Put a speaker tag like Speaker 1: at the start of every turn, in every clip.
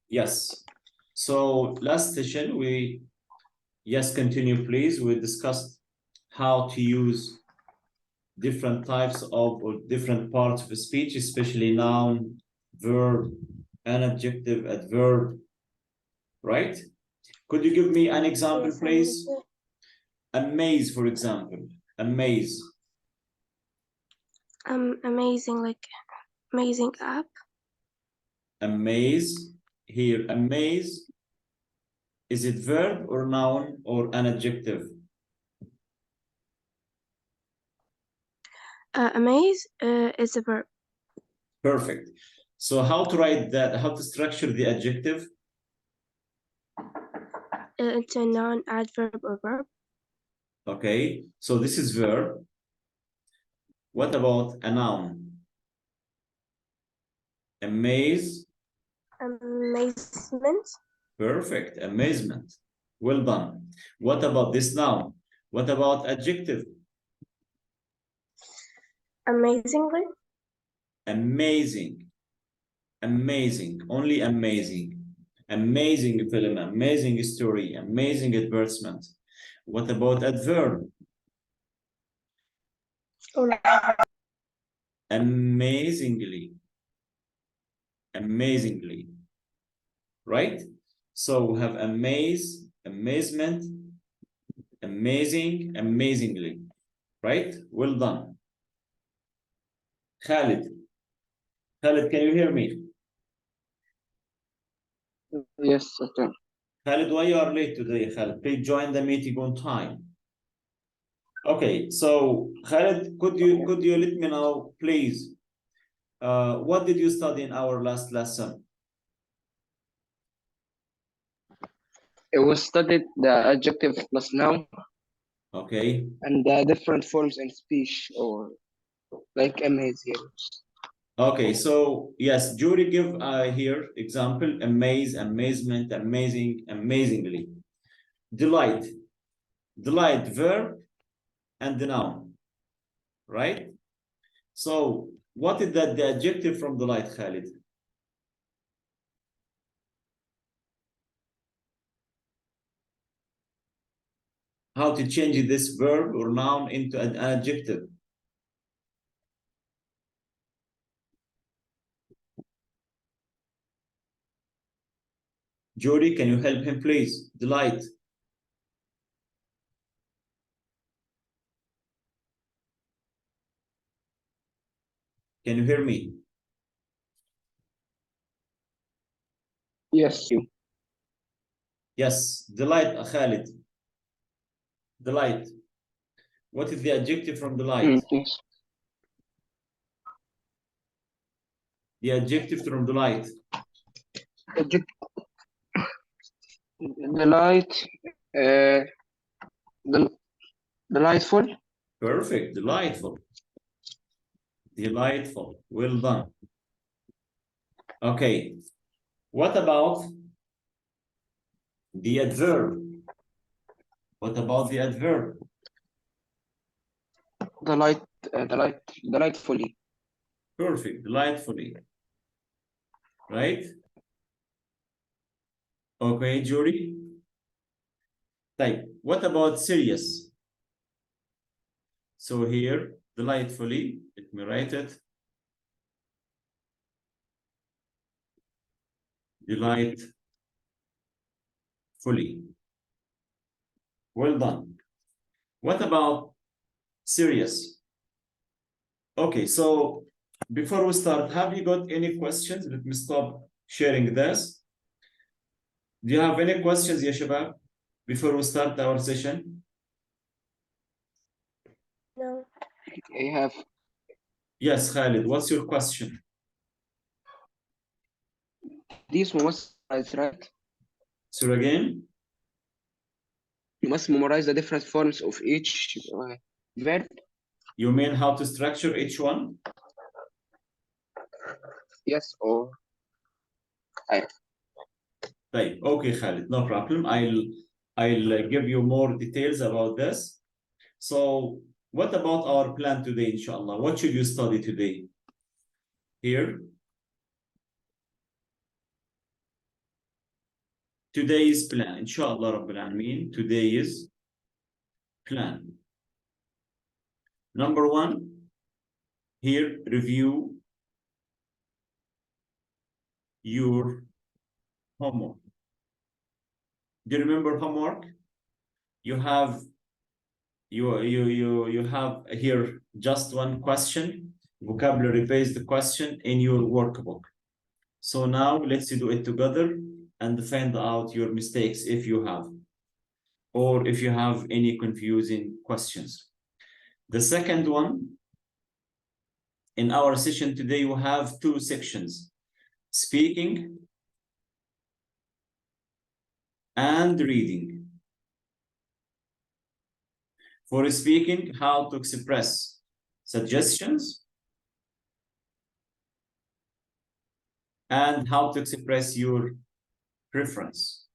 Speaker 1: Yes. So last session, continue please. We discussed how to use different types of or different parts of speech, especially noun, verb, and adjective, adverb, right? Could you give me an example,
Speaker 2: Yes,
Speaker 1: please? Amaze, for example. Amaze.
Speaker 2: Amazing, like amazing app.
Speaker 1: Amaze. Here, amaze. Is it verb or noun or an adjective?
Speaker 2: Amaze is a verb.
Speaker 1: Perfect. So how to write that? How to structure the adjective?
Speaker 2: Into noun, adverb, or verb.
Speaker 1: Okay. So this is verb. What about a noun? Amaze.
Speaker 2: Amazement.
Speaker 1: Perfect. Amazement. Well done. What about this noun? What about adjective?
Speaker 2: Amazingly.
Speaker 1: Amazing. Amazing. Only amazing. Amazing film, amazing story, amazing advertisement. What about adverb? Amazingly. Amazingly. Right? So we have amaze, amazement, amazing, amazingly. Right? Well done. Khalid. Khalid, can you hear me?
Speaker 3: Yes, okay.
Speaker 1: Khalid, why you are late today, Khalid? Please join the meeting on time. Okay, so Khalid, could you let me know, please? What did you study in our last lesson?
Speaker 3: It was studied the adjective plus noun
Speaker 1: Okay.
Speaker 3: and the different forms in speech, or like amaze here.
Speaker 1: Okay, so yes, Jury give here example: amaze, amazement, amazing, amazingly. Delight, delight, verb and the noun, right? So what is that the adjective from delight, Khalid? How to change this verb or noun into an adjective? Jody, can you help him, please? Delight. Can you hear me?
Speaker 3: Yes, you.
Speaker 1: Yes, delight, Khalid. Delight. What is the adjective from delight?
Speaker 3: Yes.
Speaker 1: The adjective from delight.
Speaker 3: Delight, delightful.
Speaker 1: Perfect, delightful. Delightful, well done. Okay, what about the adverb? What about the adverb?
Speaker 3: Delightfully.
Speaker 1: Perfect, delightfully. Right? Okay, Jury. Type. What about serious? So here, delightfully, let me write it. Delightfully. Well done. What about serious? Okay, so before we start, have you got any questions? Let me stop sharing this. Do you have any questions, ya shabab, before we start our session?
Speaker 2: No.
Speaker 3: I have.
Speaker 1: Yes, Khalid, what's your question?
Speaker 3: These must memorize, right?
Speaker 1: So again?
Speaker 3: You must memorize the different forms of each verb.
Speaker 1: You mean how to structure each one?
Speaker 3: Yes, or I.
Speaker 1: Right. Okay, Khalid, no problem. I'll give you more details about this. So what about our plan today, inshallah? What should you study today? Here? today's plan. Inshallah Rabbil Alameen, today's plan. Number one, here, review your homework. Do you remember homework? You have you have here just one question, vocabulary based question in your workbook. So now let's do it together and find out your mistakes if you have, or if you have any confusing questions. The second one, in our session today, we have two sections, speaking and reading. For speaking, how to express suggestions and how to express your preference.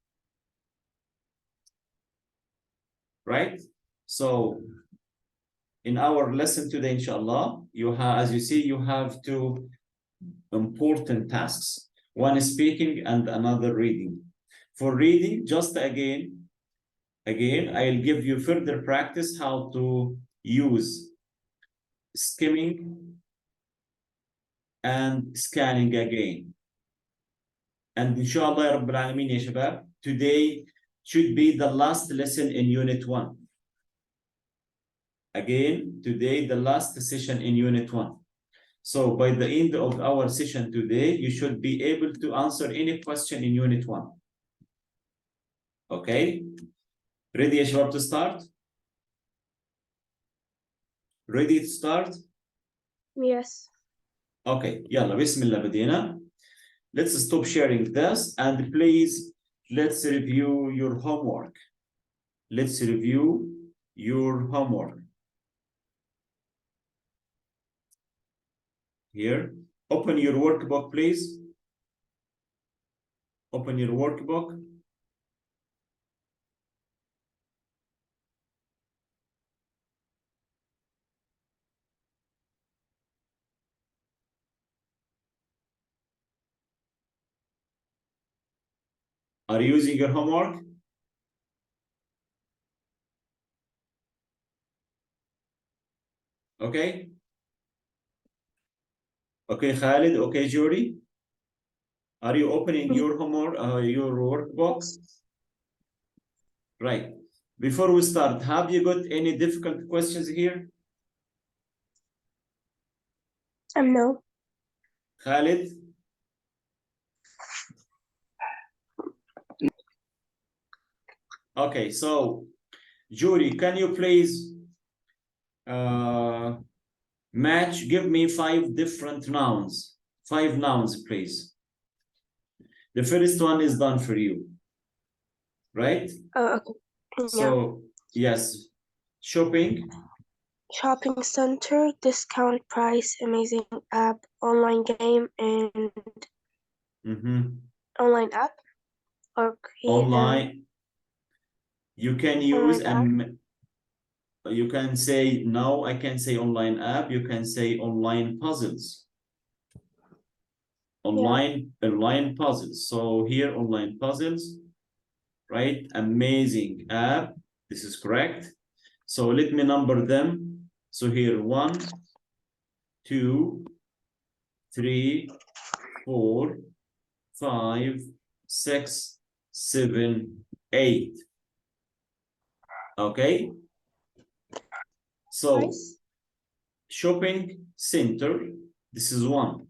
Speaker 1: Right? So in our lesson today, inshallah, you have, as you see, you have two important tasks. One is speaking and another reading. For reading, just again, I'll give you further practice how to use skimming and scanning again. And inshallah, Ya Rabbil Alameen, ya Shabab, today should be the last lesson in Unit 1. Again, today, the last session in Unit 1. So by the end of our session today, you should be able to answer any question in Unit 1. Okay? Ready, ya Shabab, to start? Ready to start?
Speaker 2: Yes.
Speaker 1: Okay, yalla, bismillah, بدينا. Let's stop sharing this and please, let's review your homework. Let's review your homework. Here, open your workbook, please. Open your workbook. Are you using your homework? Okay. Okay, Khalid. Okay, Judy. Are you opening your homework, your workbook? Right. Before we start, have you got any difficult questions here?
Speaker 2: No.
Speaker 1: Khalid? Okay, so Judy, can you please match, give me 5 different nouns. 5 nouns, please. The first one is done for you, right?
Speaker 2: Oh, okay. Yeah.
Speaker 1: So, yes, shopping,
Speaker 2: Shopping center, discount price, amazing app, online game, and online app. Or
Speaker 1: online. You can use
Speaker 2: online app.
Speaker 1: you can say, no, I can say online app. You can say online puzzles. Online puzzles. So here, online puzzles, right? Amazing app. This is correct. So let me number them. So here, 1, 2, 3, 4, 5, 6, 7, 8. Okay. So
Speaker 2: Price.
Speaker 1: shopping center. This is 1.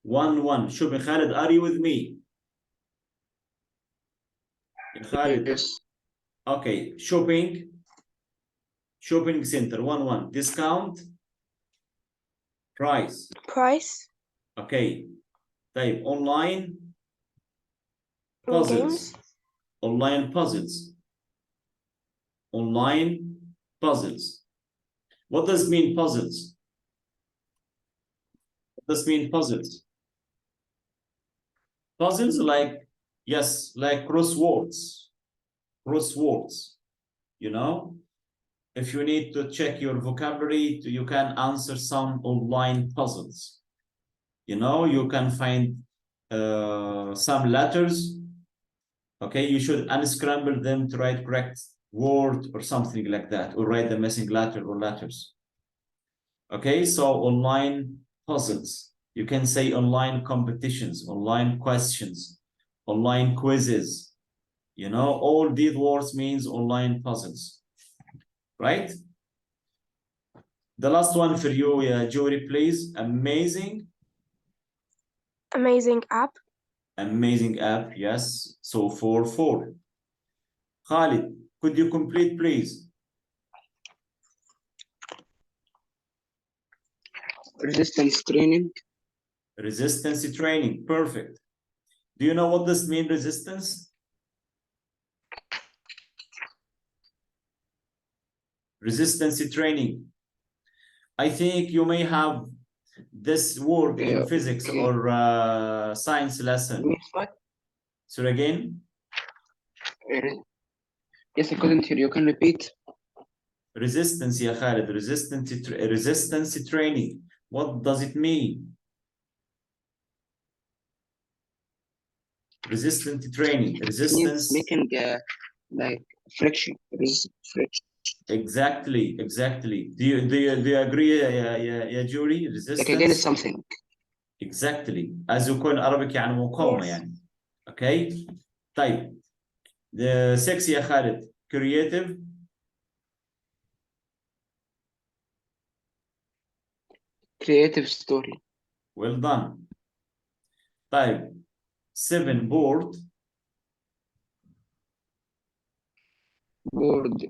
Speaker 1: 1. Shopping. Khalid, are you with me? Khalid.
Speaker 3: Yes.
Speaker 1: Okay. Shopping center. 1. Discount price. Okay. Type online puzzles.
Speaker 2: Games.
Speaker 1: Online puzzles. Online puzzles. What does it mean, puzzles? What does it mean, puzzles? Puzzles like, yes, like crosswords. Crosswords, you know? If you need to check your vocabulary, you can answer some online puzzles. You know, you can find some letters Okay, you should unscramble them to write correct word or something like that, or write the missing letter or letters. Okay, so online puzzles. You can say online competitions, online questions, online quizzes. You know, all these words means online puzzles, right? The last one for you, Jory, please. Amazing.
Speaker 2: Amazing app.
Speaker 1: Amazing app, yes. So 4. Khalid, could you complete, please?
Speaker 3: Resistance training.
Speaker 1: Resistance training, perfect. Do you know what this means, resistance? Resistance training. I think you may have this word in physics
Speaker 3: Okay.
Speaker 1: or science lesson.
Speaker 3: Means what?
Speaker 1: So again?
Speaker 3: Yes, I couldn't hear you. Can repeat?
Speaker 1: Resistance, ya Khalid, resistance training. What does it mean? Resistance training, resistance.
Speaker 3: Means making like friction. Friction.
Speaker 1: Exactly. Do you agree, yeah, Jury? Resistance.
Speaker 3: Like against something.
Speaker 1: Exactly. As you call Arabic يعني مقاومة
Speaker 2: Yes.
Speaker 1: يعني. Okay. طيب. The 6 يا Khalid. Creative.
Speaker 3: Creative story.
Speaker 1: Well done. طيب. 7 board.
Speaker 3: Board.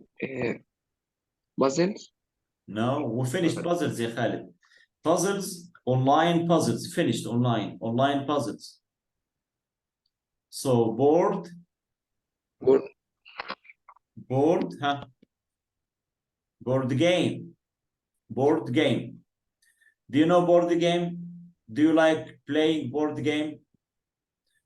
Speaker 3: Puzzles.
Speaker 1: No, we finished puzzles يا Khalid. Puzzles, online puzzles, finished online puzzles. So board, huh? Board game. Do you know board game? Do you like playing board game?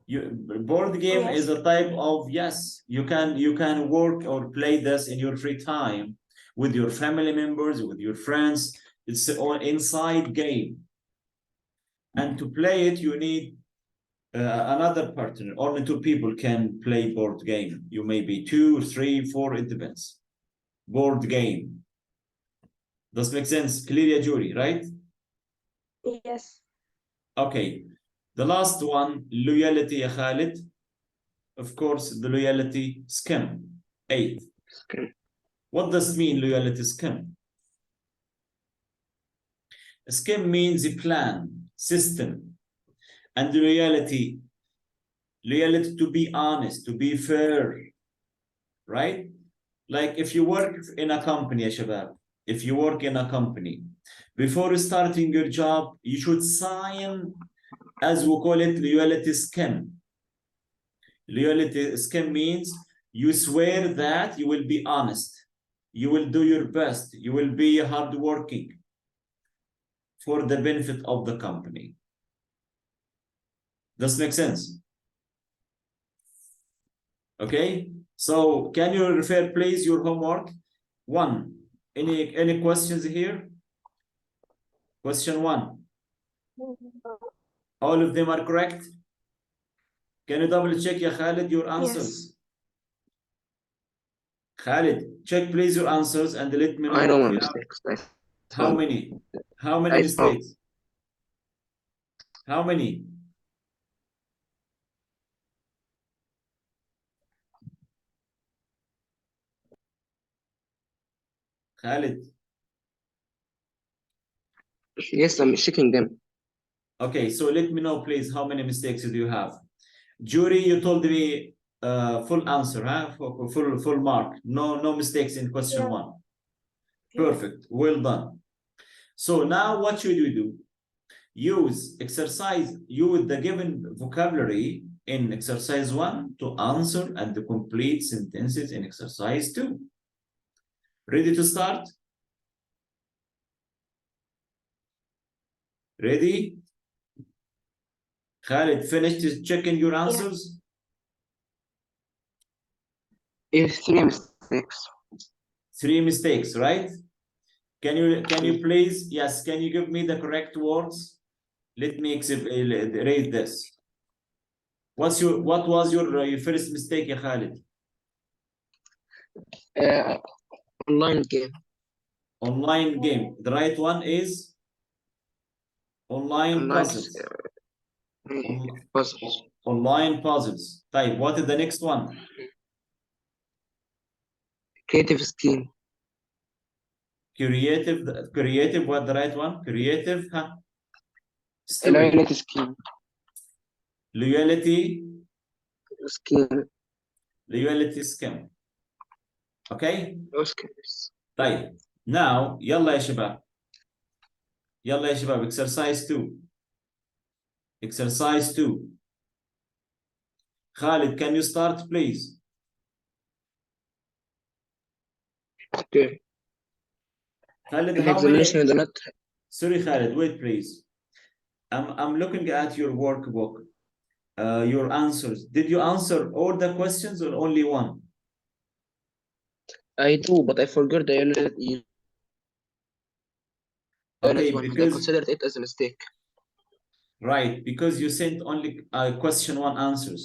Speaker 1: Board game
Speaker 2: Yes.
Speaker 1: is a type of, yes, you can work or play this in your free time with your family members, with your friends. It's an inside game. And to play it, you need another partner. Only 2 people can play board game. You may be 2, 3, 4, it depends. Board game. Does make sense? Clear, Jury, right?
Speaker 2: Yes.
Speaker 1: Okay. The last one, loyalty, ya Khalid. Of course, the loyalty scheme. 8. What does mean loyalty scheme? A scheme means a plan, system, and loyalty to be honest, to be fair, right? Like if you work in a company, ya shabab, if you work in a company, before starting your job, you should sign, as we call it, loyalty scheme. Loyalty scheme means you swear that you will be honest, you will do your best, you will be hardworking for the benefit of the company. Does make sense? Okay, so can you refer please your homework? 1. Any questions here? Question 1. All of them are correct? Can you double check, ya Khalid, your answers?
Speaker 2: Yes.
Speaker 1: Khalid, check please your answers and let me know.
Speaker 3: I know my mistakes.
Speaker 1: How many? How many mistakes? How many? Khalid.
Speaker 3: Yes, I'm checking them.
Speaker 1: Okay, so let me know, please, how many mistakes do you have? Jury, you told me full answer, huh? Full mark. No mistakes in question 1. Perfect. Well done. So now what should you do? Use the given vocabulary in exercise 1 to answer and to complete sentences in exercise 2. Ready to start? Ready? Khalid, finished checking your answers?
Speaker 3: Yes, 3 mistakes.
Speaker 1: 3 mistakes, right? Can you please, yes, can you give me the correct words? Let me read this. what was your first mistake يا خالد?
Speaker 3: Online game.
Speaker 1: Online game. The right one is online puzzles.
Speaker 3: Puzzles.
Speaker 1: Online puzzles. طيب, what is the next one?
Speaker 3: Creative scheme.
Speaker 1: Creative, what the right one? Creative, huh? Story.
Speaker 3: Loyalty scheme.
Speaker 1: Loyalty
Speaker 3: Scheme.
Speaker 1: Loyalty scheme. Okay?
Speaker 3: No schemes.
Speaker 1: طيب. Now, يلا يا شباب. يلا يا شباب. Exercise 2. Exercise 2. Khalid, can you start, please?
Speaker 3: Okay.
Speaker 1: Khalid,
Speaker 3: In
Speaker 1: how
Speaker 3: examination,
Speaker 1: many?
Speaker 3: do not.
Speaker 1: Sorry, Khalid, wait, please. I'm looking at your workbook, your answers. Did you answer all the questions or only one?
Speaker 3: I do, but I forgot the unit.
Speaker 1: Okay,
Speaker 3: I
Speaker 1: because
Speaker 3: considered it as a mistake.
Speaker 1: right, because you sent only question one answers.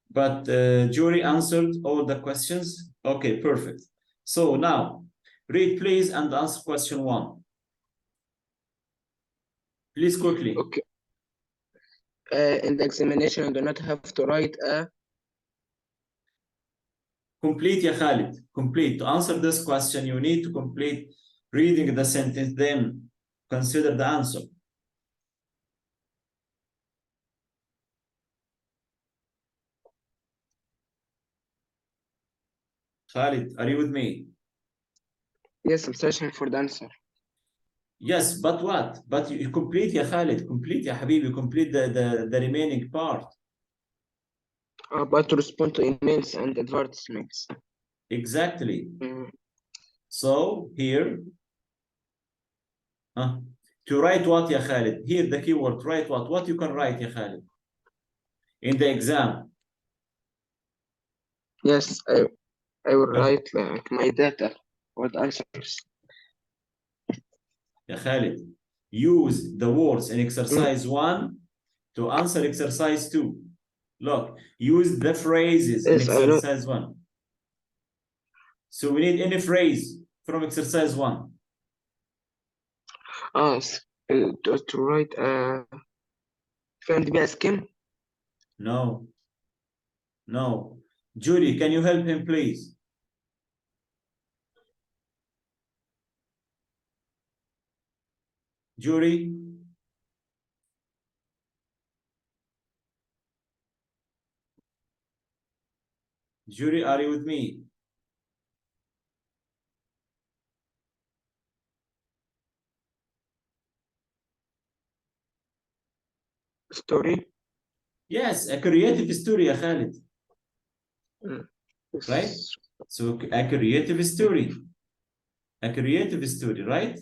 Speaker 1: But jury answered all the questions. Okay, perfect. So now, read please and answer question one. Please quickly.
Speaker 3: Okay. In the examination, you do not have to write a.
Speaker 1: Complete, ya Khalid. Complete. To answer this question, you need to complete reading the sentence, then consider the answer. Khalid, are you with me?
Speaker 3: Yes, I'm searching for the answer.
Speaker 1: Yes, but what? But you complete, ya Khalid. Complete, ya Habibi. Complete the remaining part.
Speaker 3: But to respond to emails and advertisements.
Speaker 1: Exactly. So here, to write what, ya Khalid? Here the keyword, write what? What you can write, ya Khalid? In the exam.
Speaker 3: Yes, I will write like my data or the answers.
Speaker 1: Ya Khalid, use the words in exercise 1 to answer exercise 2. Look, use the phrases in
Speaker 3: Yes, I know.
Speaker 1: exercise 1. So we need any phrase from exercise 1.
Speaker 3: To write can it be a scheme?
Speaker 1: No. No. Julie, can you help him, please? Julie? Julie, are you with me?
Speaker 3: Story?
Speaker 1: Yes, a creative story, ya Khalid.
Speaker 3: Yes.
Speaker 1: Right? So a creative story. A creative story, right?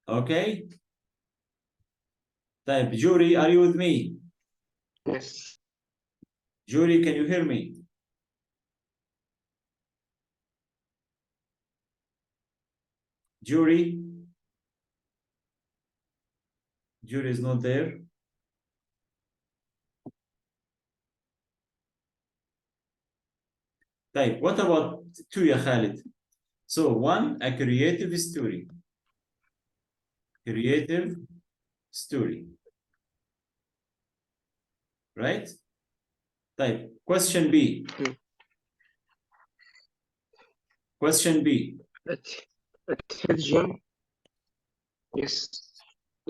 Speaker 1: Okay. Type, Jury, are you with me?
Speaker 3: Yes.
Speaker 1: Jury, can you hear me? Jury? Jury is not there. Type, what about two, ya Khalid? So one, a creative story. Creative story. Right? Type, question B. Question B.
Speaker 3: At his gym, yes,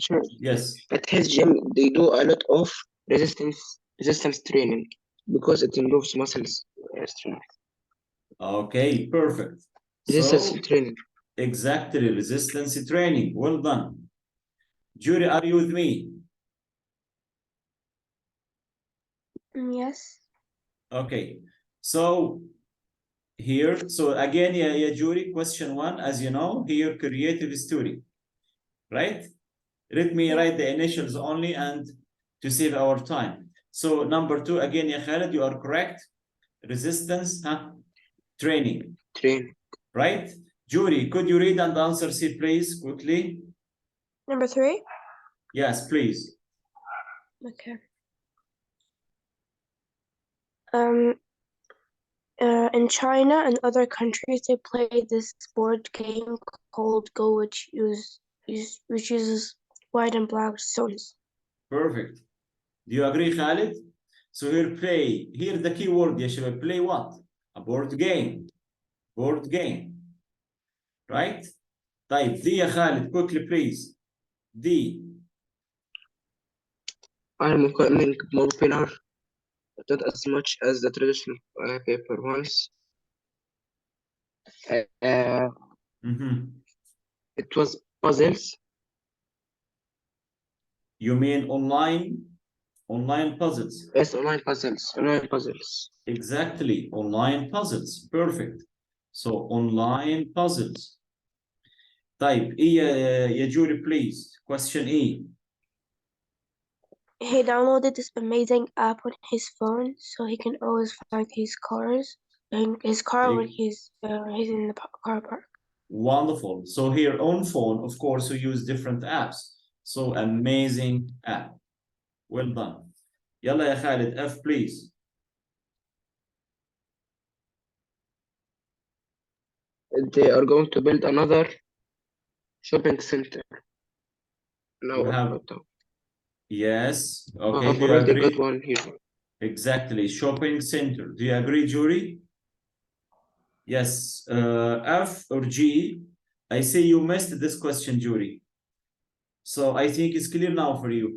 Speaker 3: sure.
Speaker 1: Yes.
Speaker 3: At his gym, they do a lot of resistance training because it improves muscles strength.
Speaker 1: Okay, perfect.
Speaker 3: Resistance
Speaker 1: So
Speaker 3: training.
Speaker 1: exactly, resistance training. Well done. Jury, are you with me?
Speaker 2: Yes.
Speaker 1: Okay. So here, so again, yeah, Jury, question 1, as you know, here, creative story, right? Let me write the initials only and to save our time. So number 2, again, ya Khalid, you are correct. Resistance training.
Speaker 3: Training.
Speaker 1: Right? Jury, could you read and answer C, please, quickly?
Speaker 2: Number 3?
Speaker 1: Yes, please.
Speaker 2: Okay. In China and other countries, they play this board game called Go, which uses white and black stones.
Speaker 1: Perfect. Do you agree, Khalid? So here play. Here the key word, يا شباب. Play what? A board game. Board game. Right? طيب دي يا خالد quickly please. دي.
Speaker 3: are becoming more popular, but not as much as the traditional paper ones. It was puzzles.
Speaker 1: You mean online? Online puzzles.
Speaker 3: Yes, online puzzles. Online puzzles.
Speaker 1: Exactly. Online puzzles. Perfect. So online puzzles. طيب إيه يا جوري please. Question E.
Speaker 2: He downloaded this amazing app on his phone, so he can always find his car when he's in the car park.
Speaker 1: Wonderful. So here on phone, of course, we use different apps. So amazing app. Well done. يلا يا خالد F please.
Speaker 3: They are going to build another shopping center. Now,
Speaker 1: We have yes. Okay.
Speaker 3: I've
Speaker 1: Do you
Speaker 3: already got
Speaker 1: agree?
Speaker 3: one here.
Speaker 1: Exactly. Shopping center. Do you agree, Jury? Yes. F or G? I say you missed this question, Jury. So I think it's clear now for you.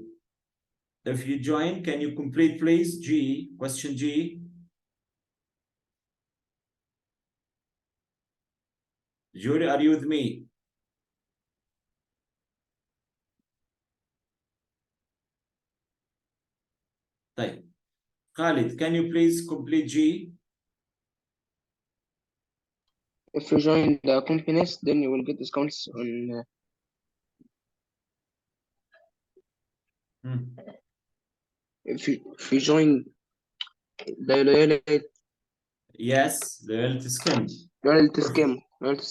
Speaker 1: If you join, can you complete, please? G. Question G. Jury, are you with me? طيب. Khalid, can you please complete G?
Speaker 3: If you join the companies, then you will get discounts on. If you join the
Speaker 1: Yes, the loyalty scheme.
Speaker 3: loyalty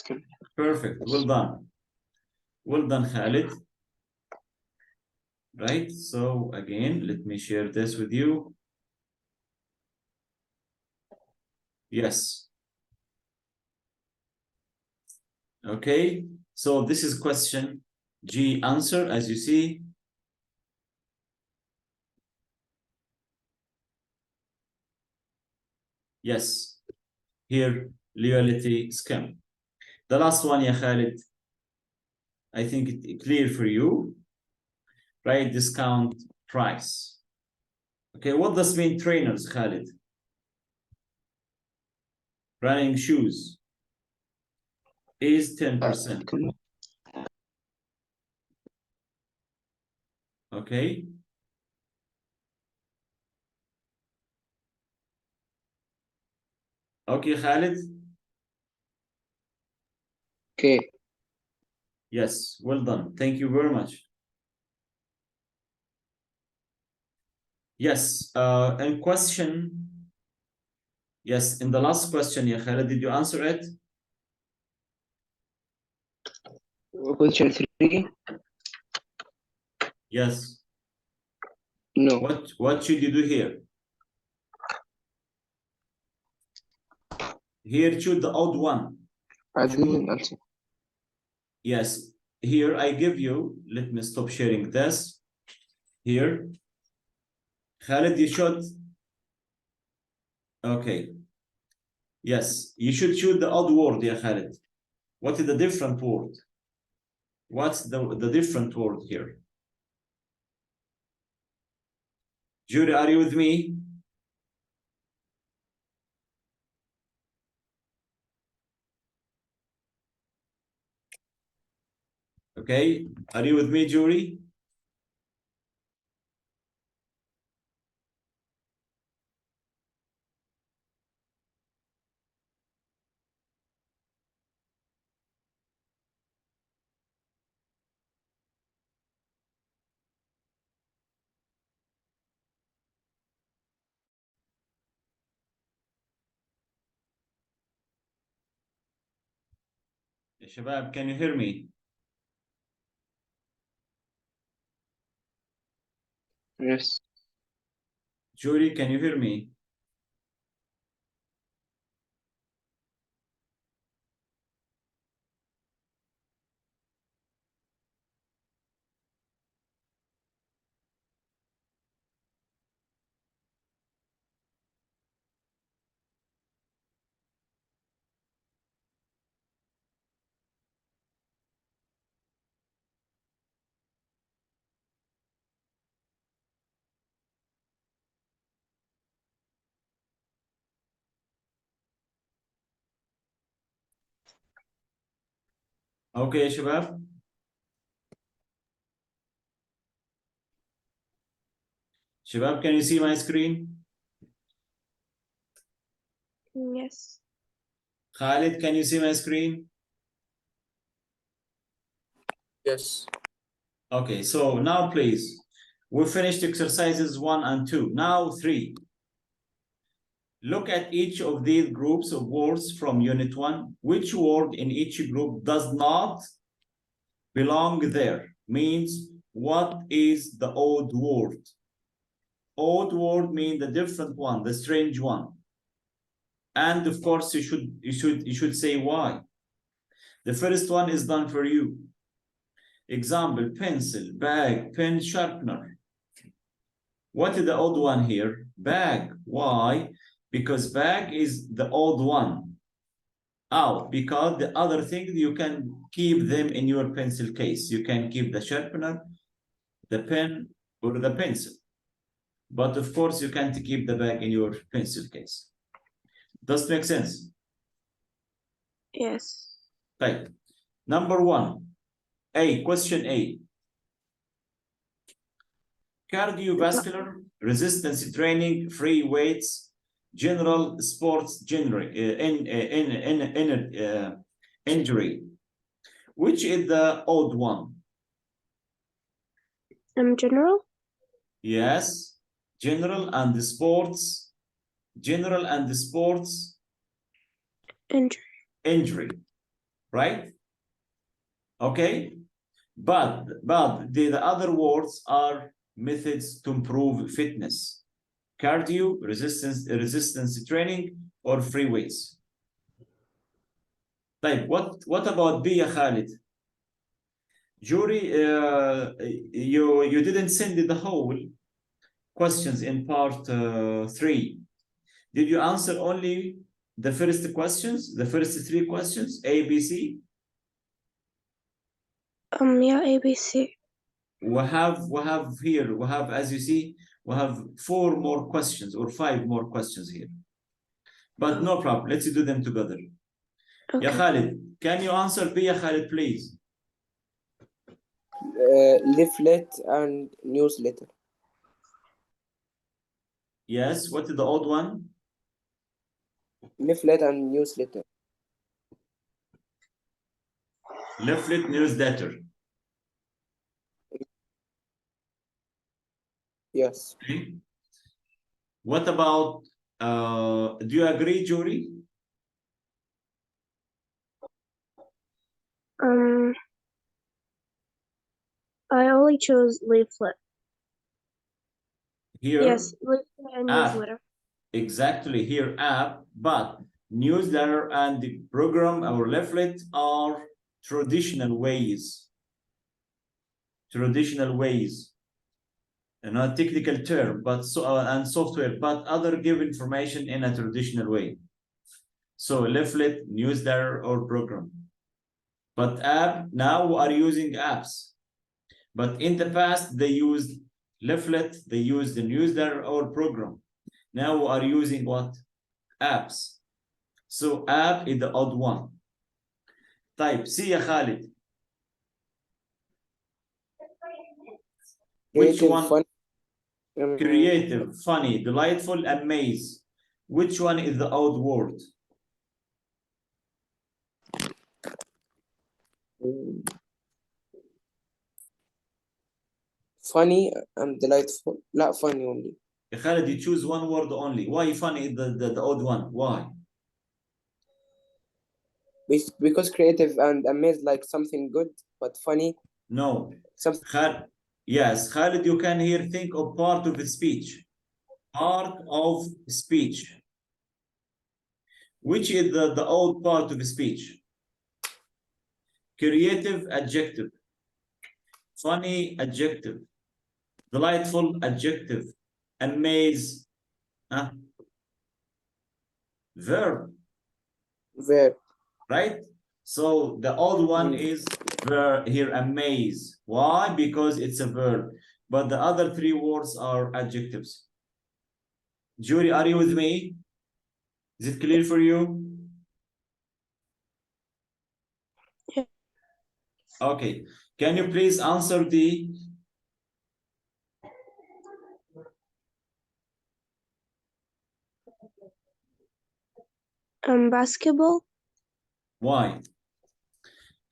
Speaker 3: scheme.
Speaker 1: Perfect. Well done. Well done, Khalid. Right. So again, let me share this with you. Yes. Okay. So this is question G answer, as you see. Yes. Here, loyalty scheme. The last one, ya Khalid. I think it's clear for you. Right? Discount price. Okay. What does mean trainers, Khalid? Running shoes is 10%. Okay. Okay, Khalid.
Speaker 3: Okay.
Speaker 1: Yes, well done. Thank you very much. Yes, and question. Yes, in the last question, ya Khalid, did you answer it?
Speaker 3: Question 3.
Speaker 1: Yes.
Speaker 3: No,
Speaker 1: What should you do here? Here, choose the odd one.
Speaker 3: I didn't answer.
Speaker 1: Yes, here I give you, let me stop sharing this. Here. Khalid, you should. Okay. Yes, you should choose the odd word, ya Khalid. What is the different word? What's the different word here? Jury, are you with me? Okay, are you with me, Jury? يا شباب, can you hear me?
Speaker 3: Yes.
Speaker 1: Julie, can you hear me? Okay يا شباب. شباب, can you see my screen?
Speaker 2: Yes.
Speaker 1: Khalid, can you see my screen?
Speaker 4: Yes.
Speaker 1: Okay, so now please, we finished exercises 1 and 2. Now 3. Look at each of these groups of words from Unit 1. Which word in each group does not belong there? Means, what is the odd word? Odd word means the different one, the strange one. And of course, you should say why. The first one is done for you. Example, pencil, bag, pen, sharpener. What is the odd one here? Bag. Why? Because bag is the odd one. Out, because the other thing, you can keep them in your pencil case. You can keep the sharpener, the pen, or the pencil. But of course, you can't keep the bag in your pencil case. Does it make sense?
Speaker 2: Yes.
Speaker 1: Right. Number 1. Question A. Cardiovascular, resistance training, free weights, general sports injury. Which is the odd one?
Speaker 2: General?
Speaker 1: Yes. General and sports. General and sports injury. Right? Okay. But the other words are methods to improve fitness. Cardio, resistance training, or free weights. طيب, what about B يا Khalid? Jury, you didn't send the whole questions in part 3. Did you answer only the first questions, the first 3 questions, A, B, C?
Speaker 2: Yeah, ABC.
Speaker 1: We have here, as you see, we have 4 more questions or 5 more questions here. But no problem, let's do them together.
Speaker 2: Okay.
Speaker 1: Ya Khalid, can you answer B, Ya Khalid, please?
Speaker 3: Leaflet and newsletter.
Speaker 1: Yes, what is the odd one?
Speaker 3: Leaflet and newsletter.
Speaker 1: Leaflet, newsletter.
Speaker 3: Yes.
Speaker 1: Okay. What about, do you agree, Jury?
Speaker 2: I only chose leaflet.
Speaker 1: Here,
Speaker 2: Yes, leaflet and
Speaker 1: app.
Speaker 2: newsletter.
Speaker 1: Exactly, here app, but newsletter and the program or leaflet are traditional ways. Traditional ways. Not technical term, but and software, but other give information in a traditional way. So leaflet, newsletter, or program. But app, now we are using apps. But in the past, they used leaflet, they used the newsletter or program. Now we are using what? Apps. So app is the odd one. Type C يا Khalid. Which
Speaker 3: Creative,
Speaker 1: one?
Speaker 3: fun.
Speaker 1: Creative, funny, delightful, amaze. Which one is the odd word?
Speaker 3: Funny and delightful. Not funny only.
Speaker 1: Khalid, you choose one word only. Why funny is the odd one? Why?
Speaker 3: Because creative and amazed like something good, but funny.
Speaker 1: No.
Speaker 3: Something.
Speaker 1: Yes, Khalid, you can here think of part of the speech. part of speech. Which is the old part of speech? Creative adjective, funny adjective, delightful adjective, amaze, verb, right? So the old one is verb here, amaze. Why? Because it's a verb. But the other three words are adjectives. Judy, are you with me? Is it clear for you?
Speaker 2: Yeah.
Speaker 1: Okay. Can you please answer the
Speaker 2: Basketball.
Speaker 1: why?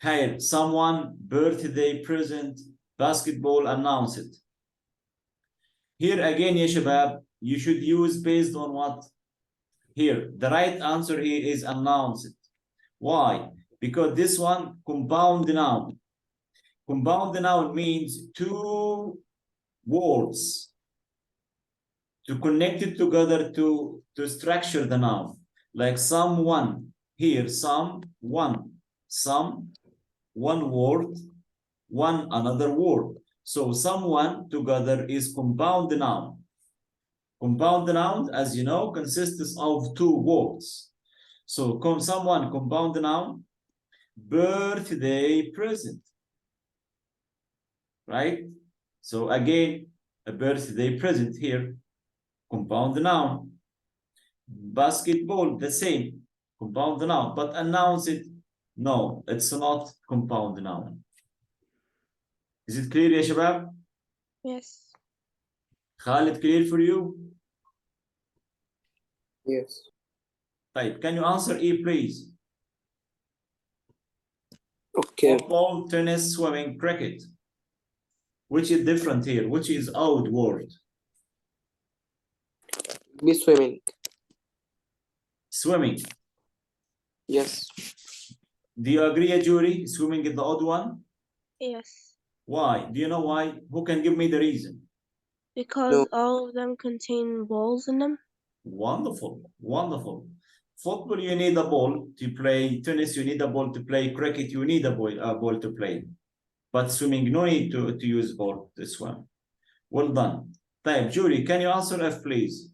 Speaker 1: Hey, someone birthday present, basketball announced. Here again, ya shabab, you should use based on what? Here, the right answer here is announced. Why? Because this one, compound noun. Compound noun means two words to connect it together to structure the noun. Like someone, here, someone, some, one word, one another word. So someone together is compound noun. Compound noun, as you know, consists of two words. So someone, compound noun, birthday present, right? So again, a birthday present here, compound noun. Basketball, the same, compound noun, but announce it, no, it's not compound noun. Is it clear, ya shabab?
Speaker 2: Yes.
Speaker 1: Khalid, clear for you?
Speaker 3: Yes.
Speaker 1: Right, can you answer E, please?
Speaker 3: Okay.
Speaker 1: Football, tennis, swimming, cricket. Which is different here? Which is old word?
Speaker 3: Be swimming.
Speaker 1: Swimming.
Speaker 3: Yes.
Speaker 1: Do you agree, Jury? Swimming is the odd one?
Speaker 2: Yes.
Speaker 1: Why? Do you know why? Who can give me the reason?
Speaker 2: Because all of them contain balls in them.
Speaker 1: Wonderful, wonderful. Football, you need a ball to play. Tennis, you need a ball to play. Cricket, you need a ball to play. But swimming, no need to use ball to swim. Well done. Type, Jury, can you answer F, please?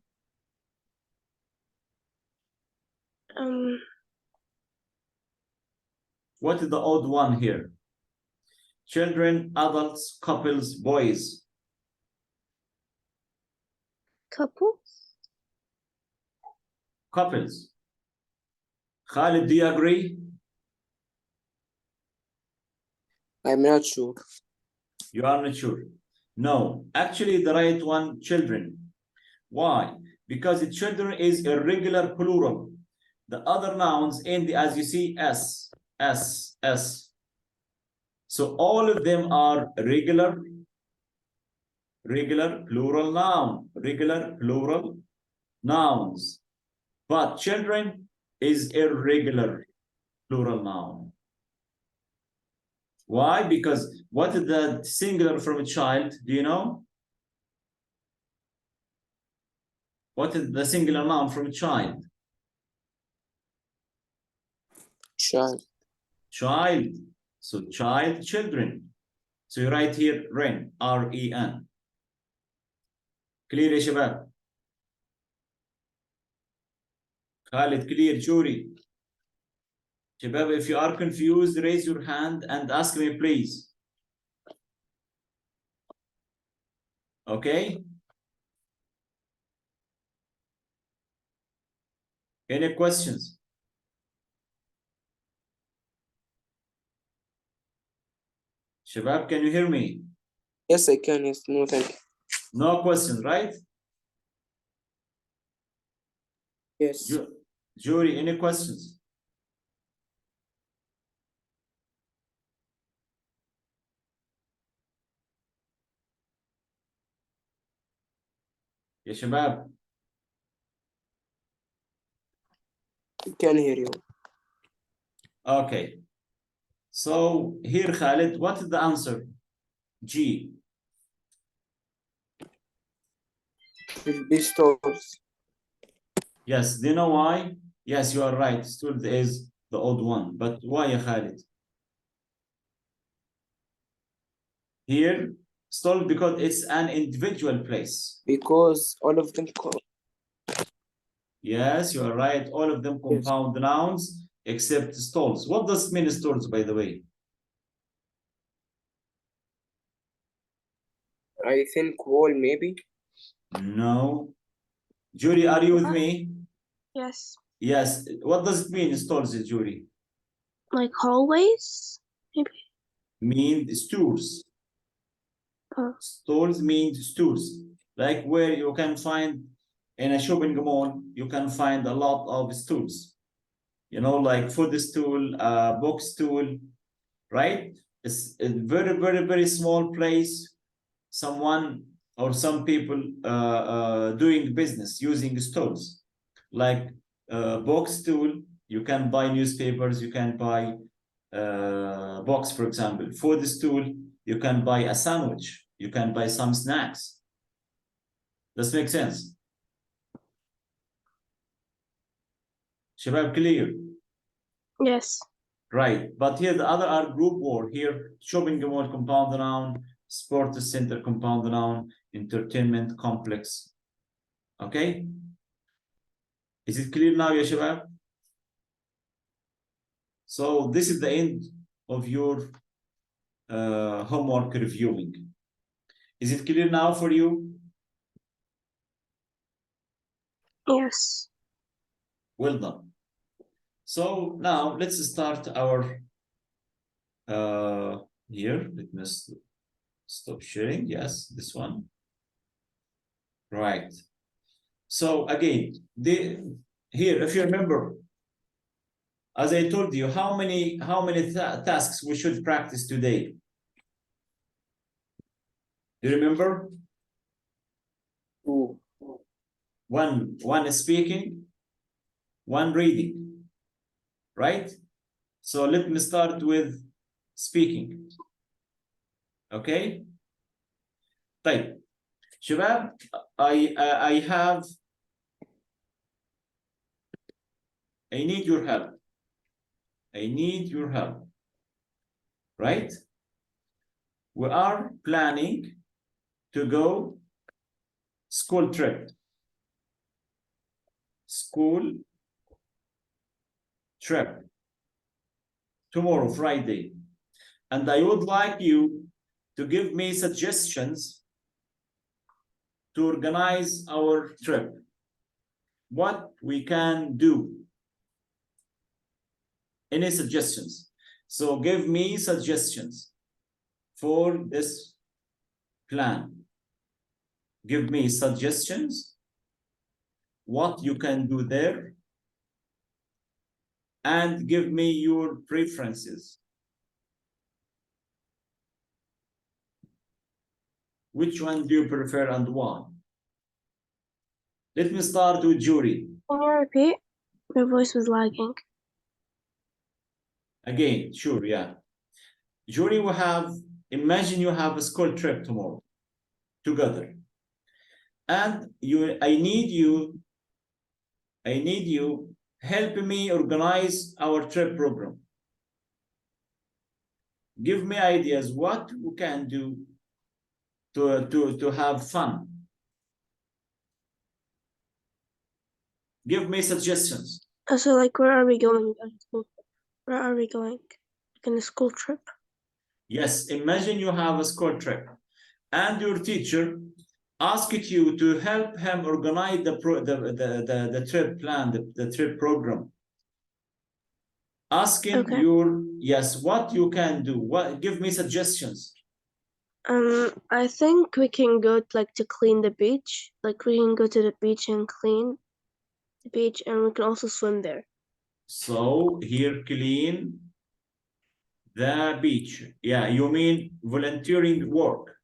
Speaker 1: What is the odd one here? Children, adults, couples, boys.
Speaker 2: Couple.
Speaker 1: Couples. Khalid, do you agree?
Speaker 3: I'm not sure.
Speaker 1: You are not sure. No, actually the right one, children. Why? Because the children is irregular plural. The other nouns end as you see S, S, S. So all of them are regular plural noun, regular plural nouns. But children is irregular plural noun. Why? Because what is the singular from a child? Do you know? What is the singular noun from a child?
Speaker 3: Child.
Speaker 1: Child. So child, children. So you write here REN, R-E-N. Clear, ya shabab? Khalid, clear, Juri. Shabab, if you are confused, raise your hand and ask me, please. Okay? Any questions? Shabab, can you hear me?
Speaker 3: Yes, I can. Yes. No, thank you.
Speaker 1: No questions, right?
Speaker 3: Yes.
Speaker 1: Juri, any questions? Ya shabab?
Speaker 3: I can hear you.
Speaker 1: Okay. So here, Khalid, what is the answer? G.
Speaker 3: Should be stores.
Speaker 1: Yes, do you know why? Yes, you are right. Stools is the odd one. But why, ya Khalid? Here, stall because it's an individual place.
Speaker 3: Because all of them
Speaker 1: Yes, you are right. All of them
Speaker 3: Yes.
Speaker 1: compound nouns except stalls. What does it mean, stalls, by the way?
Speaker 3: I think wall maybe.
Speaker 1: No. Jury, are you with me?
Speaker 2: Yes.
Speaker 1: Yes. What does it mean, stalls, Jury?
Speaker 2: Like hallways? Maybe.
Speaker 1: Mean stores.
Speaker 2: Oh.
Speaker 1: Stalls means stores. Like where you can find in a shopping mall, you can find a lot of stools. You know, like food stool, book stool, right? It's a very, very, very small place. Someone or some people doing business using stools, like box stool. You can buy newspapers. You can buy box, for example. Food stool. You can buy a sandwich. You can buy some snacks. Does make sense? Shabab, clear?
Speaker 2: Yes.
Speaker 1: Right, but here the other are group word. Here, shopping mall compound noun, sports center compound noun, entertainment complex. Okay? Is it clear now, ya shabab? So this is the end of your homework reviewing. Is it clear now for you?
Speaker 2: Yes.
Speaker 1: Well done. So now let's start our here. Let me stop sharing. Yes, this one. Right. So again, here, if you remember, as I told you, how many tasks we should practice today? Do you remember?
Speaker 3: Two.
Speaker 1: One is speaking, one reading, right? So let me start with speaking. Okay? طيب شباب, I need your help. I need your help. Right? We are planning to go school trip. School trip tomorrow, Friday. And I would like you to give me suggestions to organize our trip. What we can do. Any suggestions? So give me suggestions for this plan. Give me suggestions, what you can do there, and give me your preferences. Which one do you prefer and why? Let me start with Jury.
Speaker 2: Can you repeat? Your voice was lagging.
Speaker 1: Again, sure, yeah. Jury, imagine you have a school trip tomorrow together. And I need you help me organize our trip program. Give me ideas what we can do to have fun. Give me suggestions.
Speaker 2: So like, where are we going? Where are we going? Like in a school trip?
Speaker 1: Yes, imagine you have a school trip and your teacher asked you to help him organize the trip plan, the trip program. Asking
Speaker 2: Okay.
Speaker 1: what you can do. Give me suggestions.
Speaker 2: I think we can go to clean the beach. Like we can go to the beach and clean the beach, and we can also swim there.
Speaker 1: So here, clean the beach. Yeah, you mean volunteering work.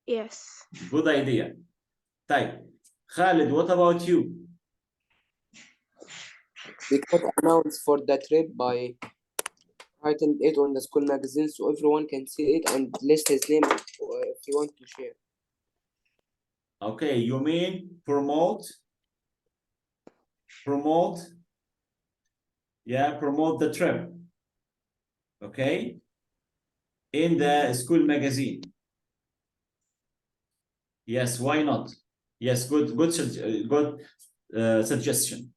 Speaker 2: Yes.
Speaker 1: Good idea. طيب, Khalid, what about you?
Speaker 3: We can announce for the trip by writing it on the school magazine so everyone can see it and list his name if you want to share.
Speaker 1: Okay, you mean promote? Promote? Yeah, promote the trip. Okay? In the school magazine. Yes, why not? Yes, good suggestion.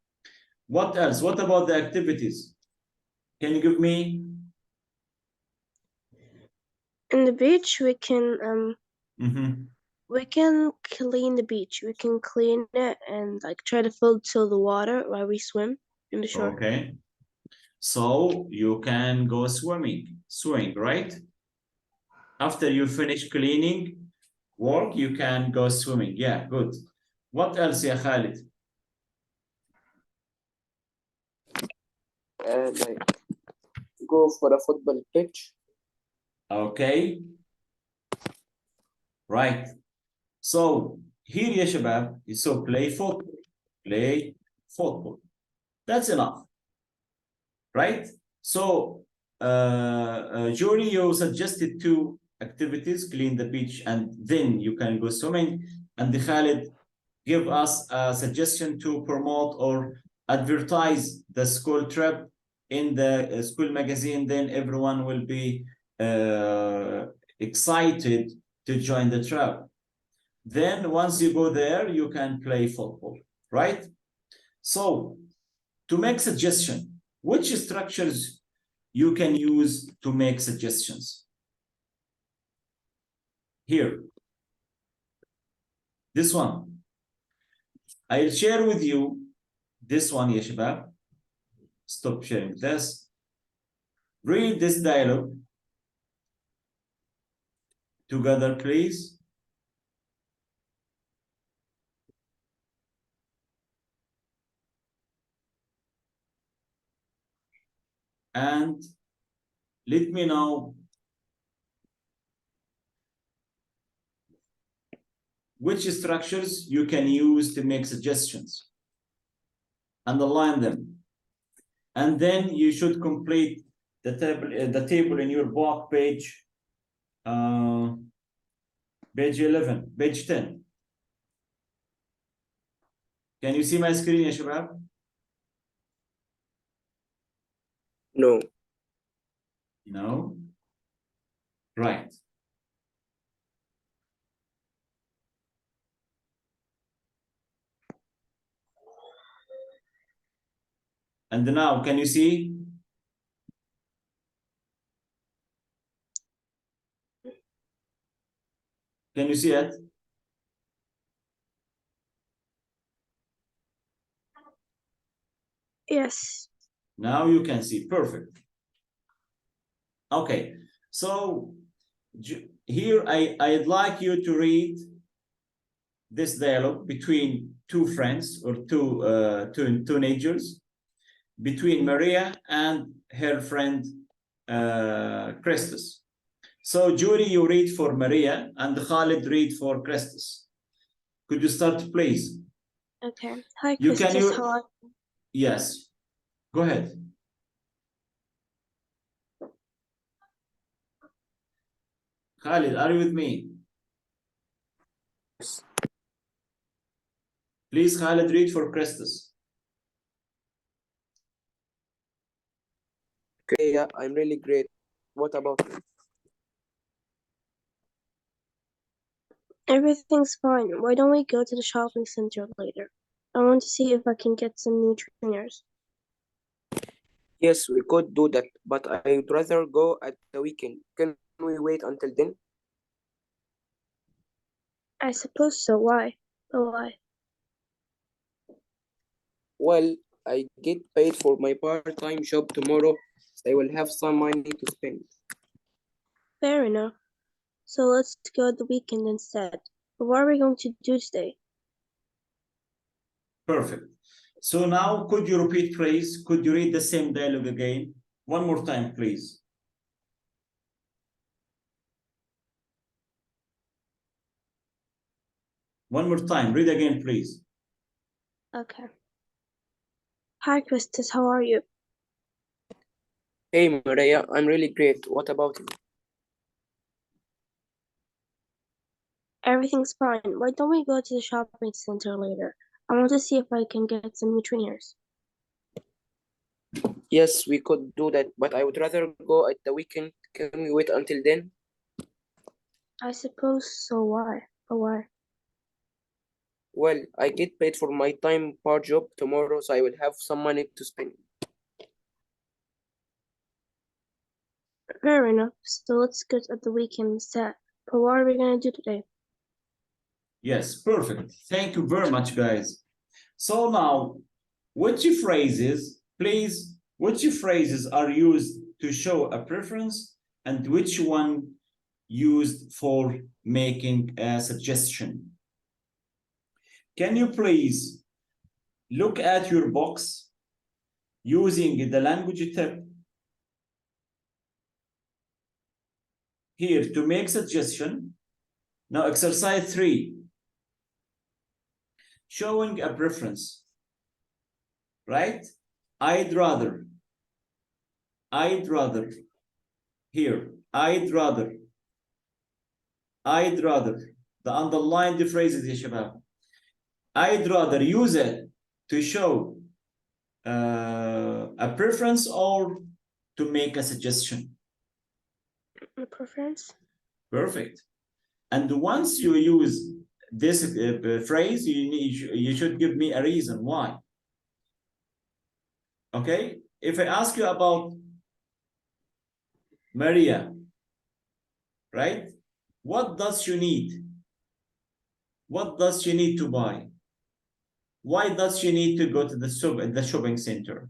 Speaker 1: What else? What about the activities? Can you give me?
Speaker 2: In the beach, we can
Speaker 1: Mhm.
Speaker 2: we can clean the beach. We can clean it and like try to filter the water while we swim in the shore.
Speaker 1: Okay. So you can go swimming, right? After you finish cleaning work, you can go swimming. Yeah, good. What else, ya Khalid?
Speaker 3: Like go for a football pitch.
Speaker 1: Okay. Right. So here, ya shabab, so play football. Play football. That's enough, right? So, Jory, you suggested two activities: clean the beach, and then you can go swimming. And Khalid give us a suggestion to promote or advertise the school trip in the school magazine. Then everyone will be excited to join the trip. Then once you go there, you can play football, right? So to make suggestion, which structures you can use to make suggestions? Here, this one. I'll share with you this one, ya shabab. Stop sharing this. Read this dialogue together, please. And let me know which structures you can use to make suggestions. Underline them. And then you should complete the table in your book, page 11, page 10. Can you see my screen, ya shabab?
Speaker 3: No.
Speaker 1: No? Right. And now, can you see? Can you see it?
Speaker 2: Yes.
Speaker 1: Now you can see. Perfect. Okay. So here I'd like you to read this dialogue between two friends or two teenagers, between Maria and her friend Christus. So Judy, you read for Maria and Khalid read for Christus. Could you start, please?
Speaker 2: Okay. Hi,
Speaker 1: You can
Speaker 2: Christus. How are you?
Speaker 1: Yes. Go ahead. Khalid, are you with me?
Speaker 3: Yes.
Speaker 1: Please, Khalid, read for Christus.
Speaker 3: Okay, yeah, I'm really great. What about you?
Speaker 2: Everything's fine. Why don't we go to the shopping center later? I want to see if I can get some new trainers.
Speaker 3: Yes, we could do that, but I'd rather go at the weekend. Can we wait until then?
Speaker 2: I suppose so. Why? Oh, why?
Speaker 3: Well, I get paid for my part-time job tomorrow, so I will have some money to spend.
Speaker 2: Fair enough. So let's go the weekend instead. But what are we going to do today?
Speaker 1: Perfect. So now, could you repeat, please? Could you read the same dialogue again? One more time, please. One more time. Read again, please.
Speaker 2: Okay. Hi, Christus. How are you?
Speaker 3: Hey, Maria, I'm really great. What about you?
Speaker 2: Everything's fine. Why don't we go to the shopping center later? I want to see if I can get some new trainers.
Speaker 3: Yes, we could do that, but I would rather go at the weekend. Can we wait until then?
Speaker 2: I suppose so. Why? But why?
Speaker 3: Well, I get paid for my time part job tomorrow, so I will have some money to spend.
Speaker 2: Fair enough. So let's get at the weekend instead. But what are we gonna do today?
Speaker 1: Yes, perfect. Thank you very much, guys. So now, which phrases, please, which phrases are used to show a preference and which one used for making a suggestion? Can you please look at your box using the language tab here to make suggestion? Now, exercise 3, showing a preference, right? I'd rather, here, I'd rather, the underlined phrases, ya shabab. I'd rather use it to show a preference or to make a suggestion.
Speaker 2: A preference?
Speaker 1: Perfect. And once you use this phrase, you should give me a reason why. Okay? If I ask you about Maria, right? What does she need? What does she need to buy? Why does she need to go to the shopping center?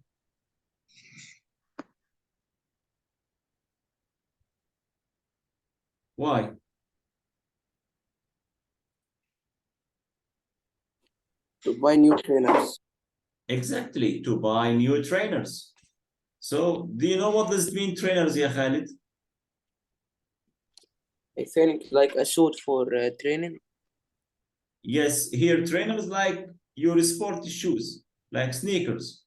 Speaker 1: Why?
Speaker 3: To buy new trainers.
Speaker 1: Exactly, to buy new trainers. So, do you know what does it mean, trainers, ya Khalid?
Speaker 3: I think like a suit for training.
Speaker 1: Yes, here trainers like your sporty shoes, like sneakers,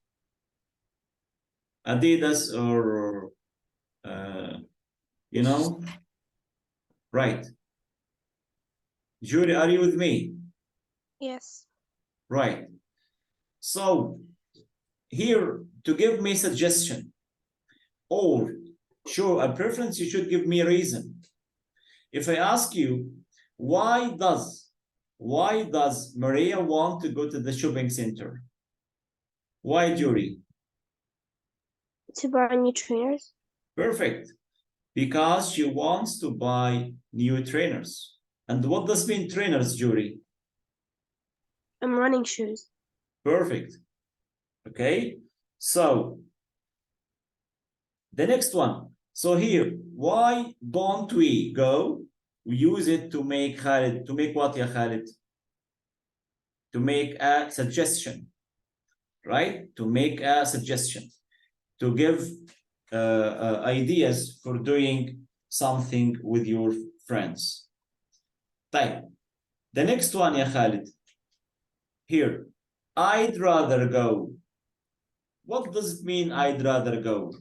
Speaker 1: Adidas or, you know, right. Julie, are you with me?
Speaker 2: Yes.
Speaker 1: Right. So here, to give me suggestion or show a preference, you should give me a reason. If I ask you, why does Maria want to go to the shopping center? Why, Julie?
Speaker 2: To buy new trainers?
Speaker 1: Perfect. Because she wants to buy new trainers. And what does mean trainers, Julie?
Speaker 2: Running shoes.
Speaker 1: Perfect. Okay. So the next one. So here, why don't we go? We use it to make Khalid, to make what, ya Khalid? To make a suggestion, right? To make a suggestion, to give ideas for doing something with your friends. Type. The next one, ya Khalid. Here, I'd rather go. What does it mean, I'd rather go?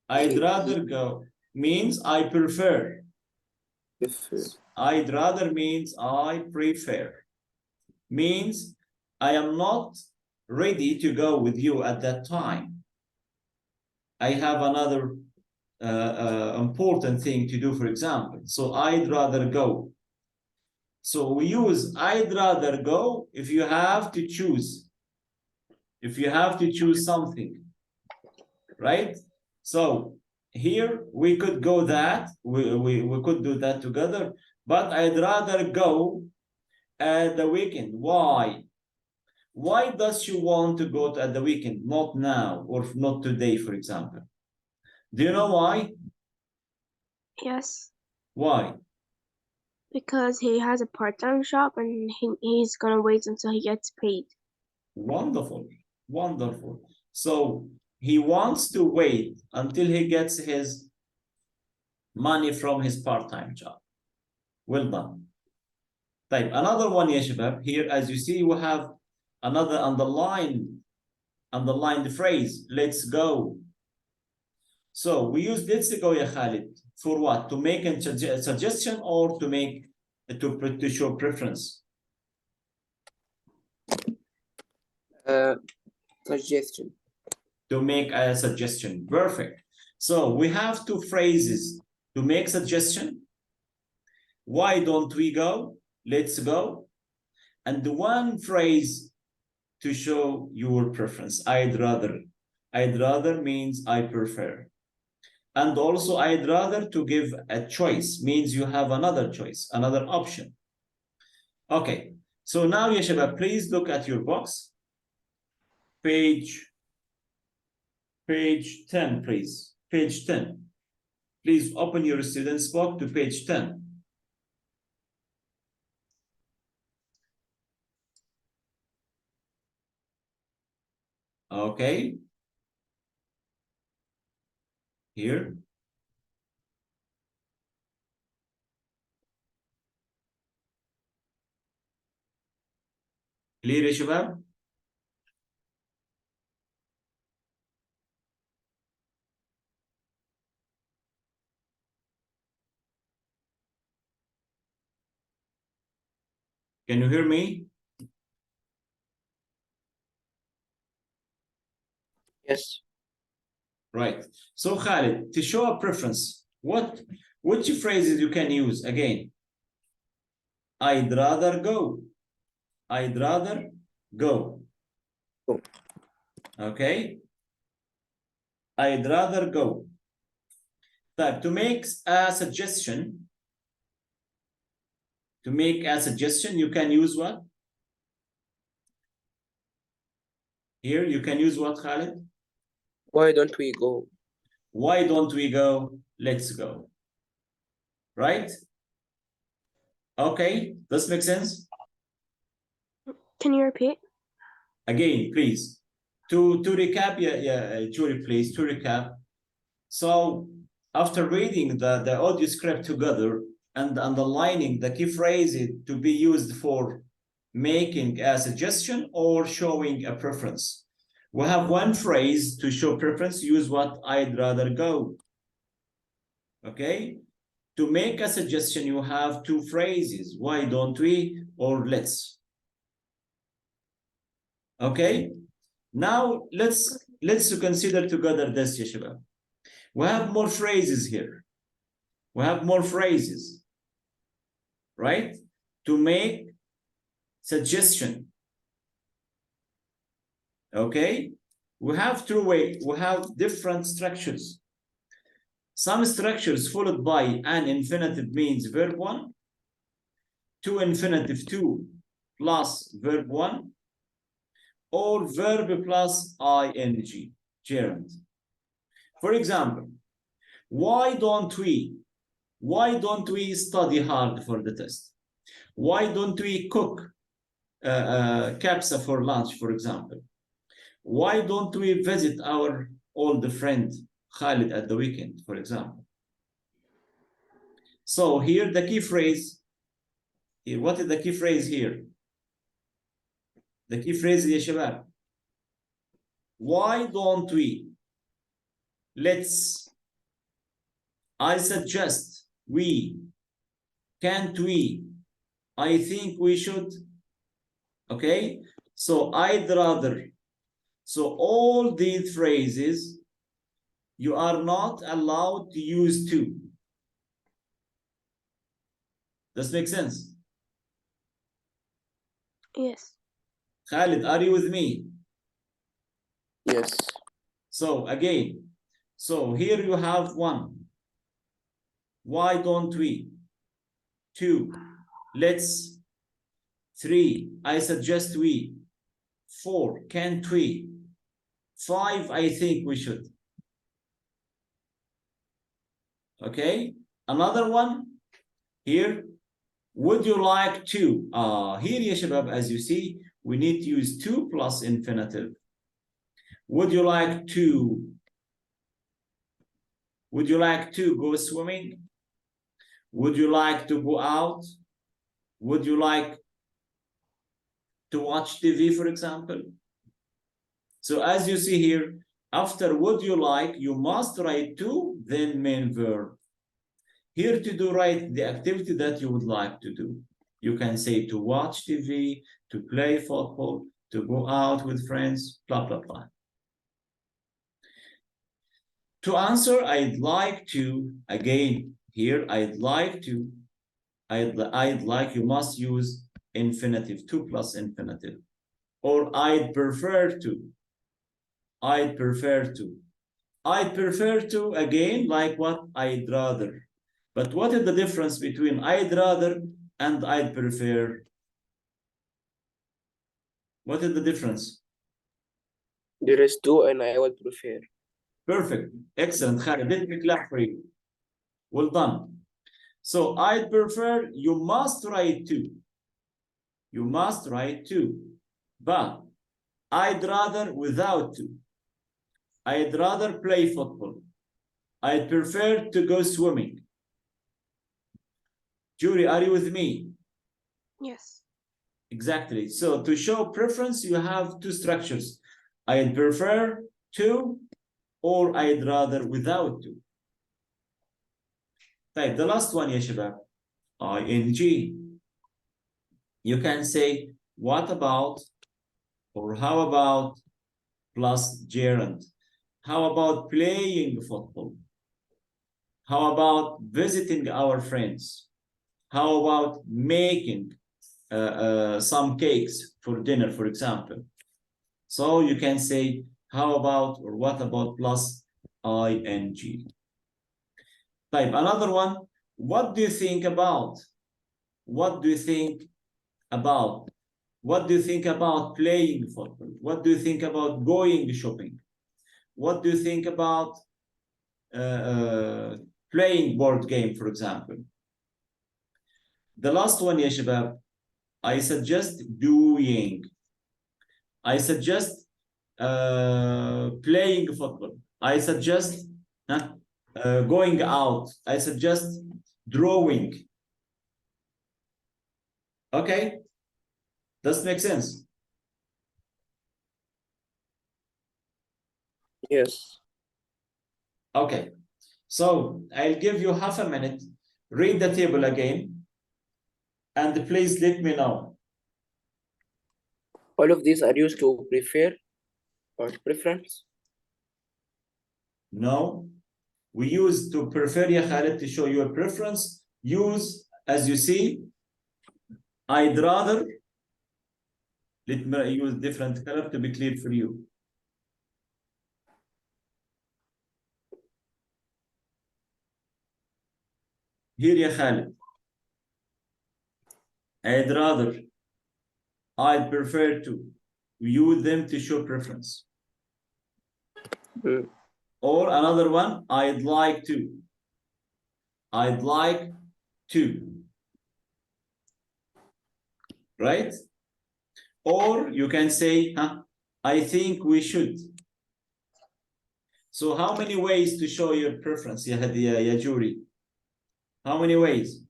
Speaker 1: I'd rather go means I prefer. I'd rather means I prefer. Means I am not ready to go with you at that time. I have another important thing to do, for example. So I'd rather go. So we use I'd rather go if you have to choose. If you have to choose something, right? So here we could go that, we could do that together, but I'd rather go at the weekend. Why? Why does she want to go at the weekend, not now or not today, for example? Do you know why?
Speaker 2: Yes.
Speaker 1: Why?
Speaker 2: Because he has a part-time job and he's gonna wait until he gets paid.
Speaker 1: Wonderful, wonderful. So he wants to wait until he gets his money from his part-time job. Well done. Type another one, ya shabab. Here, as you see, we have another underlined phrase, let's go. So we use let's go, ya Khalid, for what? To make a suggestion or to show preference?
Speaker 3: Suggestion.
Speaker 1: To make a suggestion. Perfect. So we have two phrases to make suggestion. Why don't we go? Let's go. And the one phrase to show your preference. I'd rather. I'd rather means I prefer. And also I'd rather to give a choice means you have another choice, another option. Okay. So now, ya shabab, please look at your box. Page 10, please. Page 10. Please open your student's book to page 10. Okay. Here. Clear, ya shabab? Can you hear me?
Speaker 3: Yes.
Speaker 1: Right. So Khalid, to show a preference, which phrases you can use again? I'd rather go. I'd rather go.
Speaker 3: Go.
Speaker 1: Okay. I'd rather go. But to make a suggestion, you can use what? Here, you can use what, Khalid?
Speaker 3: Why don't we go?
Speaker 1: Why don't we go? Let's go. Right? Okay, this makes sense?
Speaker 2: Can you repeat?
Speaker 1: Again, please. To recap, Julie, please, to recap. So after reading the audio script together and underlining the key phrases to be used for making a suggestion or showing a preference, we have one phrase to show preference, use what? I'd rather go. Okay? To make a suggestion, you have two phrases. Why don't we or let's. Okay? Now let's consider together this, ya shabab. We have more phrases here. We have more phrases, right? To make suggestion. Okay? We have two ways. We have different structures. Some structures followed by an infinitive means verb 1, to infinitive 2 plus verb 1, or verb plus ing, gerund. For example, why don't we study hard for the test? Why don't we cook kapsa for lunch, for example? Why don't we visit our old friend Khalid at the weekend, for example? So here the key phrase, what is the key phrase here? The key phrase is, ya shabab, why don't we? Let's. I suggest we. Can't we? I think we should. Okay? So I'd rather. So all these phrases, you are not allowed to use to. Does make sense?
Speaker 2: Yes.
Speaker 1: Khalid, are you with me?
Speaker 3: Yes.
Speaker 1: So again, so here you have 1. Why don't we? 2. Let's. 3. I suggest we. 4. Can't we? 5. I think we should. Okay. Another one here. Would you like to? Here, ya shabab, as you see, we need to use to plus infinitive. Would you like to? Would you like to go swimming? Would you like to go out? Would you like to watch TV, for example? So as you see here, after would you like, you must write to, then main verb. Here to do, write the activity that you would like to do. You can say to watch TV, to play football, to go out with friends, blah, blah, blah. To answer, I'd like to, again, here, I'd like to, I'd like, you must use infinitive, to plus infinitive. Or I'd prefer to, I'd prefer to. I'd prefer to, again, like what? I'd rather. But what is the difference between I'd rather and I'd prefer? What is the difference?
Speaker 3: There is two, and I would prefer.
Speaker 1: Perfect. Excellent. Khalid, let me clap for you. Well done. So I'd prefer, you must write to. You must write to. But I'd rather without to. I'd rather play football. I'd prefer to go swimming. Jury, are you with me?
Speaker 2: Yes.
Speaker 1: Exactly. So to show preference, you have two structures. I'd prefer to, or I'd rather without to. Type the last one, ya shabab. ing. You can say, what about, or how about, plus gerund. How about playing football? How about visiting our friends? How about making some cakes for dinner, for example? So you can say, how about, or what about, plus ing. Type another one. What do you think about? What do you think about? What do you think about playing football? What do you think about going shopping? What do you think about playing board game, for example? The last one, ya shabab, I suggest doing. I suggest playing football. I suggest going out. I suggest drawing. Okay? Does it make sense?
Speaker 3: Yes.
Speaker 1: Okay. So I'll give you half a minute. Read the table again. And please let me know.
Speaker 3: All of these are used to prefer or preference.
Speaker 1: No. We use to prefer, ya Khalid, to show your preference. Use, as you see, I'd rather. Let me use different color to be clear for you. Here, ya Khalid. I'd rather. I'd prefer to. We use them to show preference. Or another one, I'd like to. I'd like to. Right? Or you can say, I think we should. So how many ways to show your preference, ya Juri? How many ways?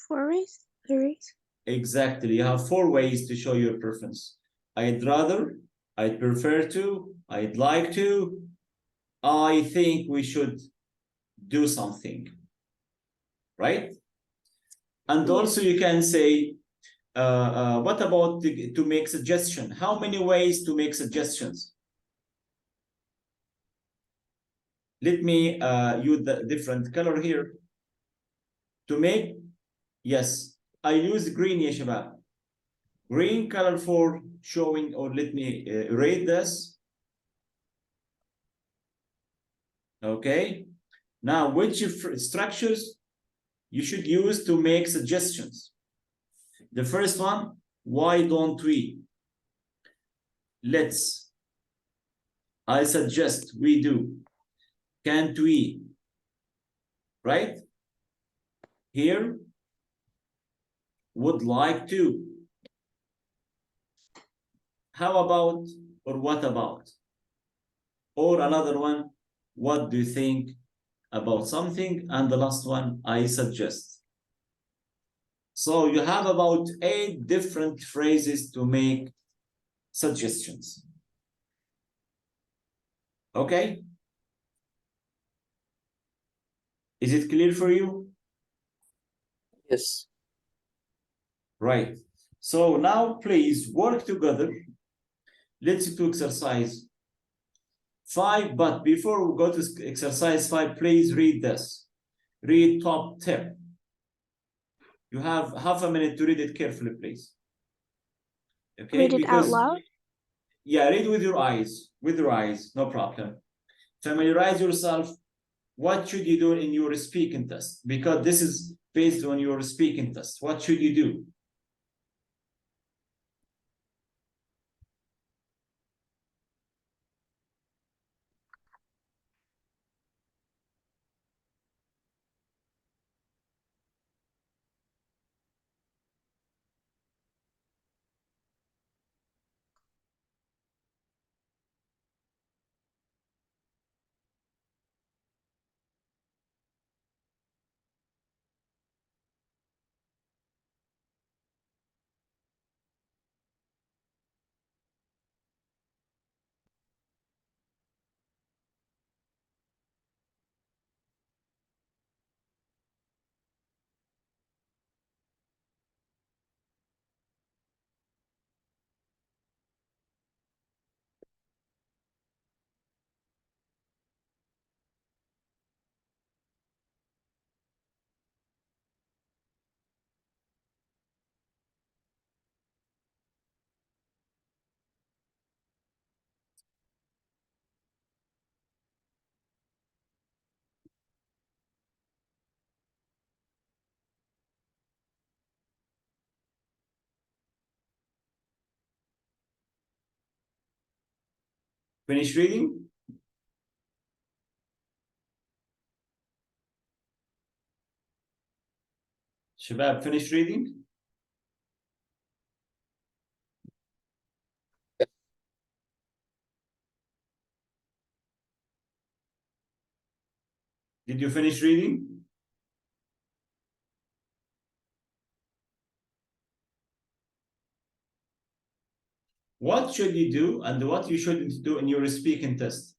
Speaker 2: 4 ways? 3 ways?
Speaker 1: Exactly. You have 4 ways to show your preference. I'd rather, I'd prefer to, I'd like to, I think we should do something. Right? And also you can say, what about to make suggestion? How many ways to make suggestions? Let me use the different color here. To make, yes, I use green, ya shabab. Green color for showing, or let me rate this. Okay. Now, which structures you should use to make suggestions? The first one, why don't we? Let's. I suggest, we do. Can't we? Right? Here, would like to. How about, or what about? Or another one, what do you think about something? And the last one, I suggest. So you have about 8 different phrases to make suggestions. Okay? Is it clear for you?
Speaker 3: Yes.
Speaker 1: Right. So now please work together. Let's do exercise 5, but before we go to exercise 5, please read this. Read top tip. You have half a minute to read it carefully, please. Okay,
Speaker 2: Read it out
Speaker 1: because
Speaker 2: loud.
Speaker 1: yeah, read with your eyes, no problem. Familiarize yourself. What should you do in your speaking test? Because this is based on your speaking test. What should you do? Finish reading? Shabab, finish reading? Did you finish reading? What should you do and what you shouldn't do in your speaking test?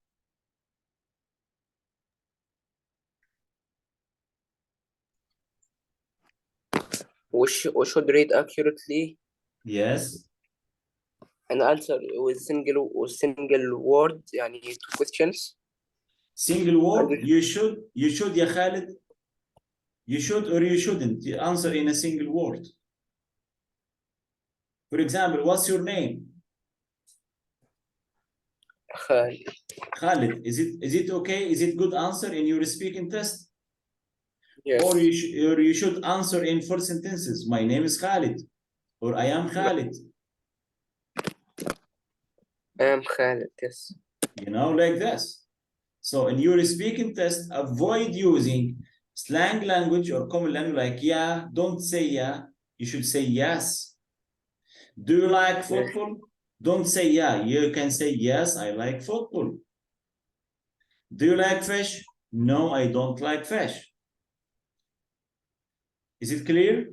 Speaker 3: We should read accurately
Speaker 1: Yes.
Speaker 3: and answer with single word, يعني two questions.
Speaker 1: Single word, you should, ya Khalid. You should or you shouldn't answer in a single word. For example, what's your name?
Speaker 3: Khalid.
Speaker 1: Khalid. Is it okay? Is it good answer in your speaking test?
Speaker 3: Yes.
Speaker 1: Or you should answer in 4 sentences. My name is Khalid, or I am Khalid.
Speaker 3: I am Khalid, yes.
Speaker 1: You know, like this. So in your speaking test, avoid using slang language or common language like yeah. Don't say yeah. You should say yes. Do you like football? Don't say yeah. You can say yes, I like football. Do you like fish? No, I don't like fish. Is it clear?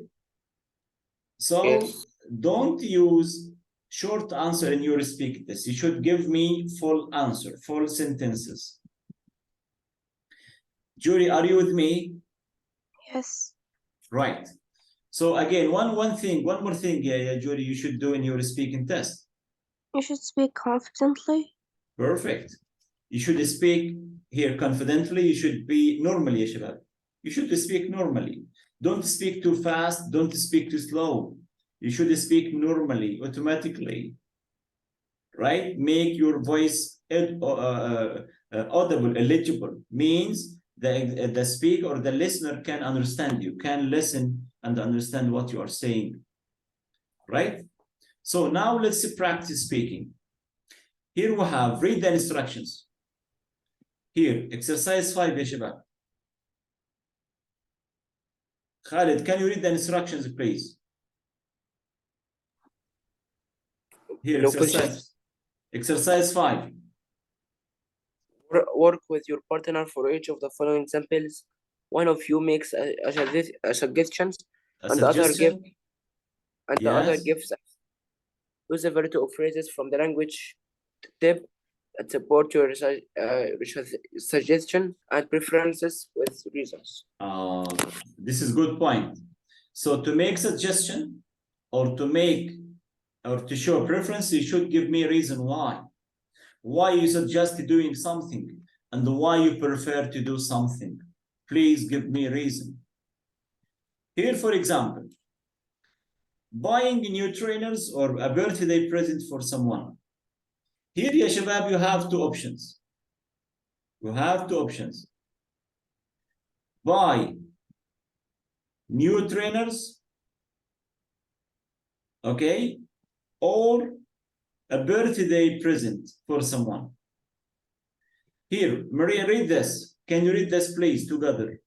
Speaker 1: So
Speaker 3: Yes.
Speaker 1: don't use short answer in your speaking test. You should give me full answer, full sentences. Jury, are you with me?
Speaker 2: Yes.
Speaker 1: Right. So again, one more thing, yeah, Jury, you should do in your speaking test.
Speaker 2: You should speak confidently.
Speaker 1: Perfect. You should speak here confidently. You should be normally, ya shabab. You should speak normally. Don't speak too fast. Don't speak too slow. You should speak normally, automatically. Right? Make your voice audible, eligible. Means the speaker or the listener can understand you, can listen and understand what you are saying. Right? So now let's practice speaking. Here we have read the instructions. Here, exercise 5, ya shabab. Khalid, can you read the instructions, please? Here,
Speaker 3: No
Speaker 1: exercise.
Speaker 3: questions.
Speaker 1: Exercise 5.
Speaker 3: Work with your partner for each of the following examples. One of you makes a suggestion,
Speaker 1: A
Speaker 3: and the other
Speaker 1: suggestion?
Speaker 3: the other
Speaker 1: Yes.
Speaker 3: gives. Use a variety of phrases from the language tip support your suggestion and preferences with reasons.
Speaker 1: This is good point. So to make suggestion or to make or to show preference, you should give me a reason why. Why you suggest doing something and why you prefer to do something. Please give me a reason. Here, for example, buying new trainers or a birthday present for someone. Here, ya shabab, you have two options. You have two options. Buy new trainers, okay, or a birthday present for someone. Here, Maria, read this. Can you read this, please, together?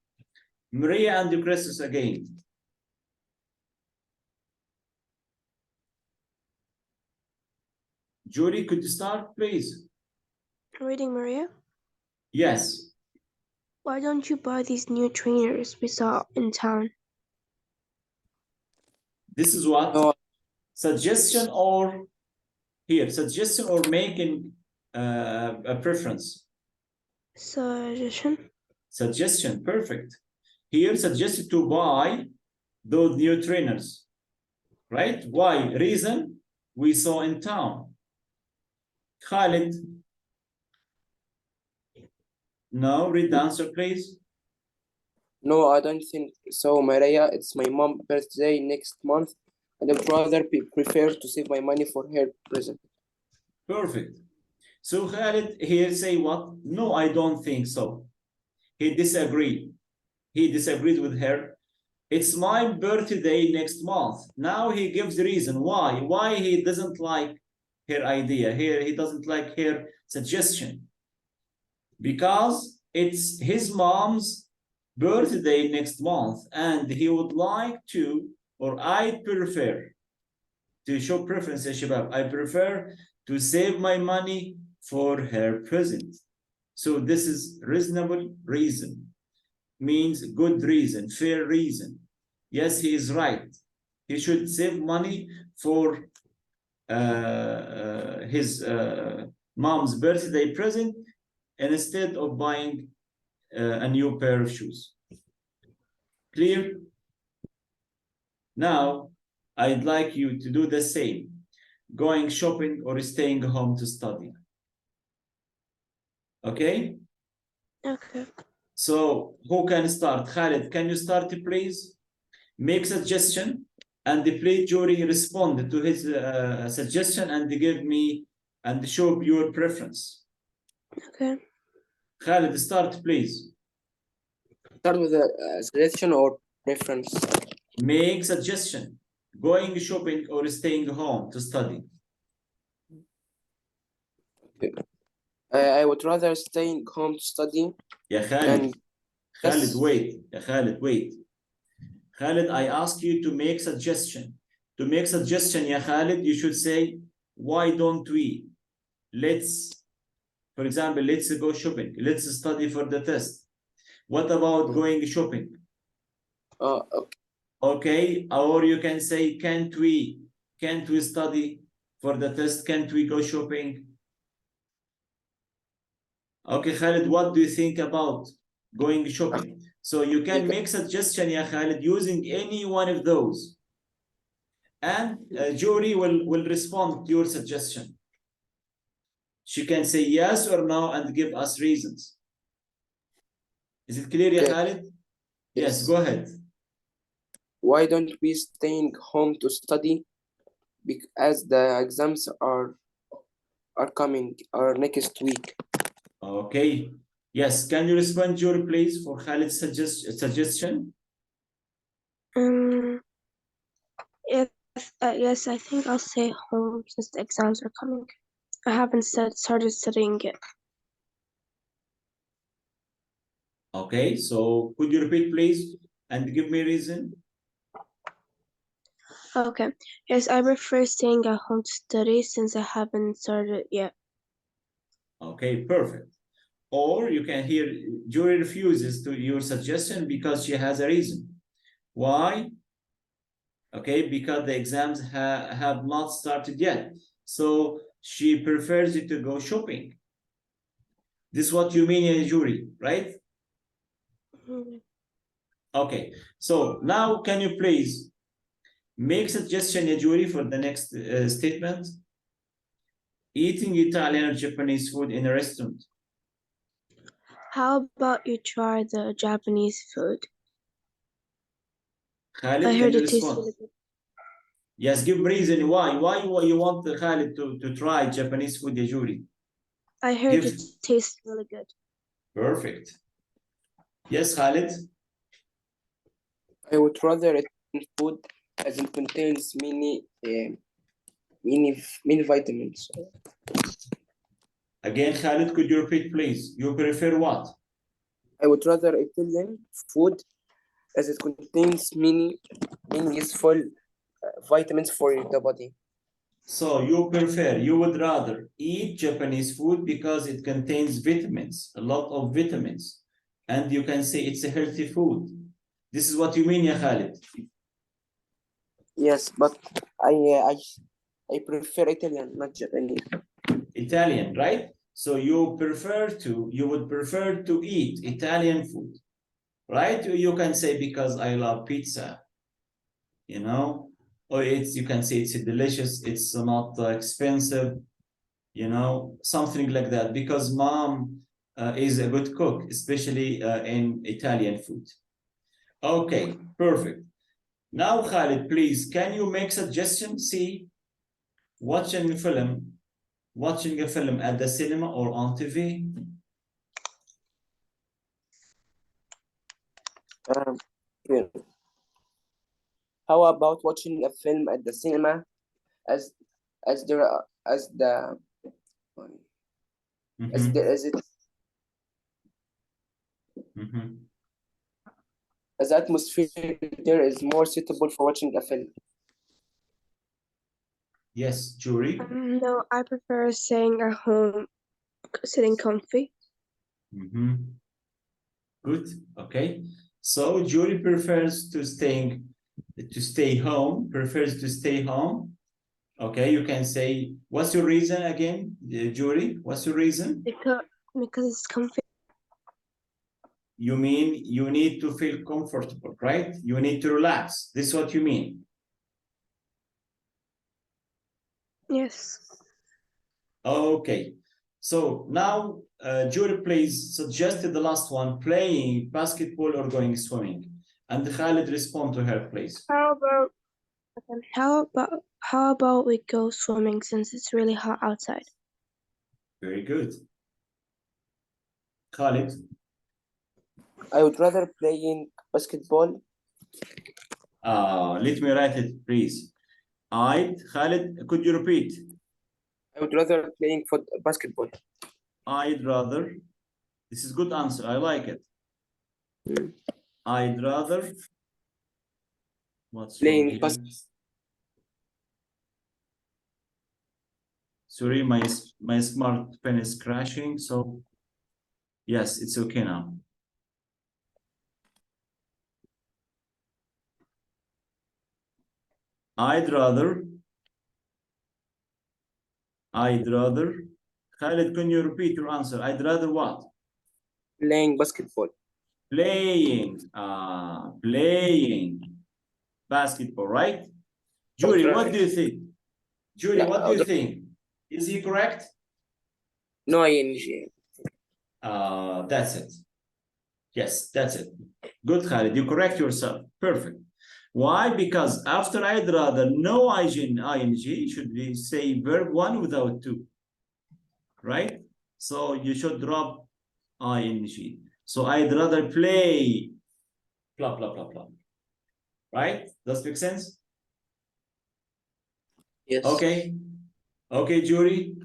Speaker 1: Maria and Chris again. Julie, could you start, please?
Speaker 2: Reading Maria.
Speaker 1: Yes.
Speaker 2: Why don't you buy these new trainers we saw in town?
Speaker 1: This is what?
Speaker 3: No.
Speaker 1: Suggestion or here, suggestion or making a preference?
Speaker 2: Suggestion.
Speaker 1: Suggestion, perfect. Here, suggested to buy those new trainers, right? Why? Reason we saw in town. Khalid. No, read the answer, please.
Speaker 3: No, I don't think so, Maria. It's my mom's birthday next month, and I'd rather prefer to save my money for her present.
Speaker 1: Perfect. So Khalid here say what? No, I don't think so. He disagreed. He disagreed with her. It's my birthday next month. Now he gives the reason why. Why he doesn't like her idea. Here he doesn't like her suggestion. Because it's his mom's birthday next month and he would like to, or I prefer to show preference, Shabab. I prefer to save my money for her present. So this is reasonable reason, means good reason, fair reason. Yes, he is right. He should save money for his mom's birthday present instead of buying a new pair of shoes. Clear? Now, I'd like you to do the same, going shopping or staying home to study. Okay?
Speaker 2: Okay.
Speaker 1: So who can start? Khalid, can you start, please? Make suggestion and please jury respond to his suggestion and give me and show your preference.
Speaker 2: Okay.
Speaker 1: Khalid, start, please.
Speaker 3: Start with a suggestion or preference.
Speaker 1: Make suggestion. Going shopping or staying home to study.
Speaker 3: I would rather stay home to study.
Speaker 1: Yeah, Khalid. Khalid,
Speaker 3: Yes.
Speaker 1: wait. Yeah, Khalid, wait. Khalid, I ask you to make suggestion. To make suggestion, yeah, Khalid, you should say, why don't we? For example, let's go shopping. Let's study for the test. What about going shopping?
Speaker 3: Okay.
Speaker 1: Okay, or you can say, can't we study for the test? Can't we go shopping? Okay, Khalid, what do you think about going shopping? So you can make suggestion, yeah, Khalid, using any one of those. And jury will respond to your suggestion. She can say yes or no and give us reasons. Is it clear, yeah, Khalid? Yes, go ahead.
Speaker 3: Why don't we stay home to study? As the exams are coming next week.
Speaker 1: Okay. Yes, can you respond, Jury, please, for Khalid's suggestion?
Speaker 2: Yes, I think I'll stay home since the exams are coming. I haven't started studying yet.
Speaker 1: Okay, so could you repeat, please, and give me a reason?
Speaker 2: Okay. Yes, I prefer staying at home to study since I haven't started yet.
Speaker 1: Okay, perfect. Or you can hear Jury refuses to your suggestion because she has a reason. Why? Okay, because the exams have not started yet. So she prefers you to go shopping. This is what you mean, Yuri, right?
Speaker 2: Mhm.
Speaker 1: Okay, so now can you please make suggestion, Yuri, for the next statement? Eating Italian or Japanese food in a restaurant.
Speaker 2: How about you try the Japanese food?
Speaker 1: Khalid,
Speaker 2: I
Speaker 1: can
Speaker 2: heard
Speaker 1: you
Speaker 2: it tastes
Speaker 1: respond?
Speaker 2: really good.
Speaker 1: Yes, give reason why. Why you want Khalid to try Japanese food, Yuri?
Speaker 2: I heard
Speaker 1: Give
Speaker 2: it tastes really good.
Speaker 1: perfect. Yes, Khalid.
Speaker 3: I would rather Italian food as it contains many vitamins.
Speaker 1: Again, Khalid, could you repeat, please? You prefer what?
Speaker 3: I would rather Italian food as it contains many useful vitamins for the body.
Speaker 1: So you would rather eat Japanese food because it contains vitamins, a lot of vitamins, and you can say it's a healthy food. This is what you mean, ya Khalid?
Speaker 3: Yes, but I prefer Italian, not Japanese.
Speaker 1: Italian, right? So you would prefer to eat Italian food, right? You can say because I love pizza, you know, or you can say it's delicious, it's not expensive, you know, something like that, because mom is a good cook, especially in Italian food. Okay, perfect. Now, Khalid, please, can you make suggestions? See, watching a film at the cinema or on TV?
Speaker 3: Yeah. How about watching a film at the cinema as there as the as there as it as the atmosphere there is more suitable for watching a film?
Speaker 1: Yes, Jury.
Speaker 2: No, I prefer staying at home, sitting comfy.
Speaker 1: Good. Okay. So Jury prefers to stay home. Prefers to stay home. Okay. You can say, what's your reason again, Jury? What's your reason?
Speaker 2: Because it's comfy.
Speaker 1: You mean you need to feel comfortable, right? You need to relax. This is what you mean.
Speaker 2: Yes.
Speaker 1: Okay. So now, Jury, please suggested the last one: playing basketball or going swimming. And Khalid, respond to her, please.
Speaker 2: How about we go swimming since it's really hot outside?
Speaker 1: Very good. Khalid.
Speaker 3: I would rather playing basketball.
Speaker 1: Let me write it, please. Khalid, could you repeat?
Speaker 3: I would rather playing basketball.
Speaker 1: I'd rather. This is good answer. I like it. I'd rather. What's
Speaker 3: playing
Speaker 1: basketball? Sorry, my smart pen is crashing. So yes, it's okay now. I'd rather. Khalid, can you repeat your answer? I'd rather what?
Speaker 3: Playing basketball.
Speaker 1: Playing basketball, right? Jury, what do you think? Jury, what do you think? Is he correct?
Speaker 3: No ING.
Speaker 1: That's it. Yes, that's it. Good, Khalid. You correct yourself. Perfect. Why? Because after I'd rather, no ing should be say verb one without two. Right? So you should drop ing. So I'd rather play blah blah blah blah. Right? Does it make sense?
Speaker 3: Yes.
Speaker 1: Okay. Okay, Jury.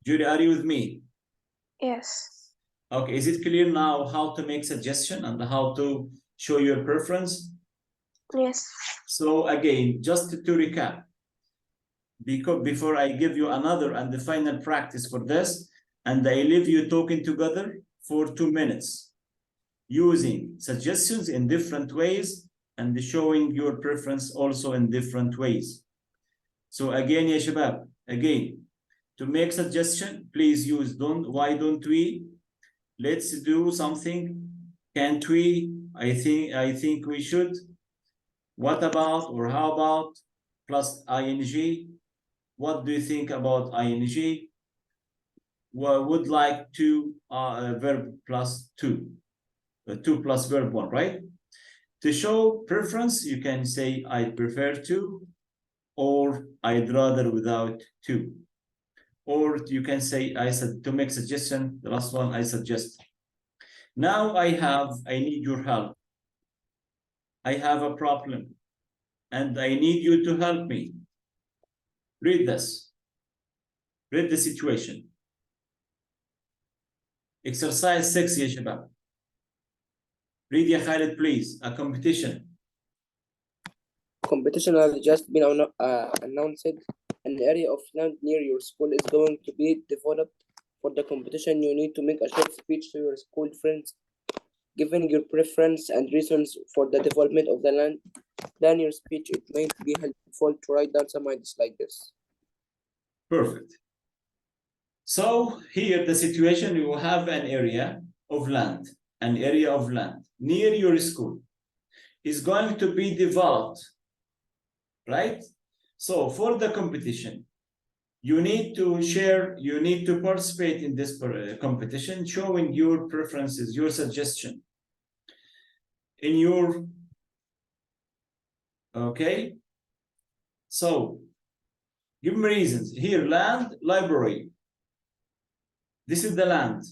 Speaker 1: Jury, are you with me?
Speaker 2: Yes.
Speaker 1: Okay, is it clear now how to make suggestion and how to show your preference?
Speaker 2: Yes.
Speaker 1: So again, just to recap, because before I give you another and the final practice for this, and I leave you talking together for 2 minutes, using suggestions in different ways and showing your preference also in different ways. So again, ya shabab, again, to make suggestion, please use don't. Why don't we? Let's do something. Can't we? I think we should. What about or how about plus ing? What do you think about ing? Well, would like to verb plus two. 2 plus verb 1, right? To show preference, you can say I prefer to, or I'd rather without to. Or you can say I said to make suggestion, the last one I suggest. Now I need your help. I have a problem and I need you to help me. Read this. Read the situation. Exercise 6 يا شباب. Read يا Khalid, please. A competition.
Speaker 3: Competition has just been announced. An area of land near your school is going to be developed. For the competition, you need to make a short speech to your school friends, giving your preference and reasons for the development of the land. Plan your speech. It may be helpful to write down some ideas like this.
Speaker 1: Perfect. So here the situation, you have an area of land near your school is going to be developed, right? So for the competition, you need to share, you need to participate in this competition, showing your preferences, your suggestion in your, okay? So give me reasons. Here, land, library. This is the land.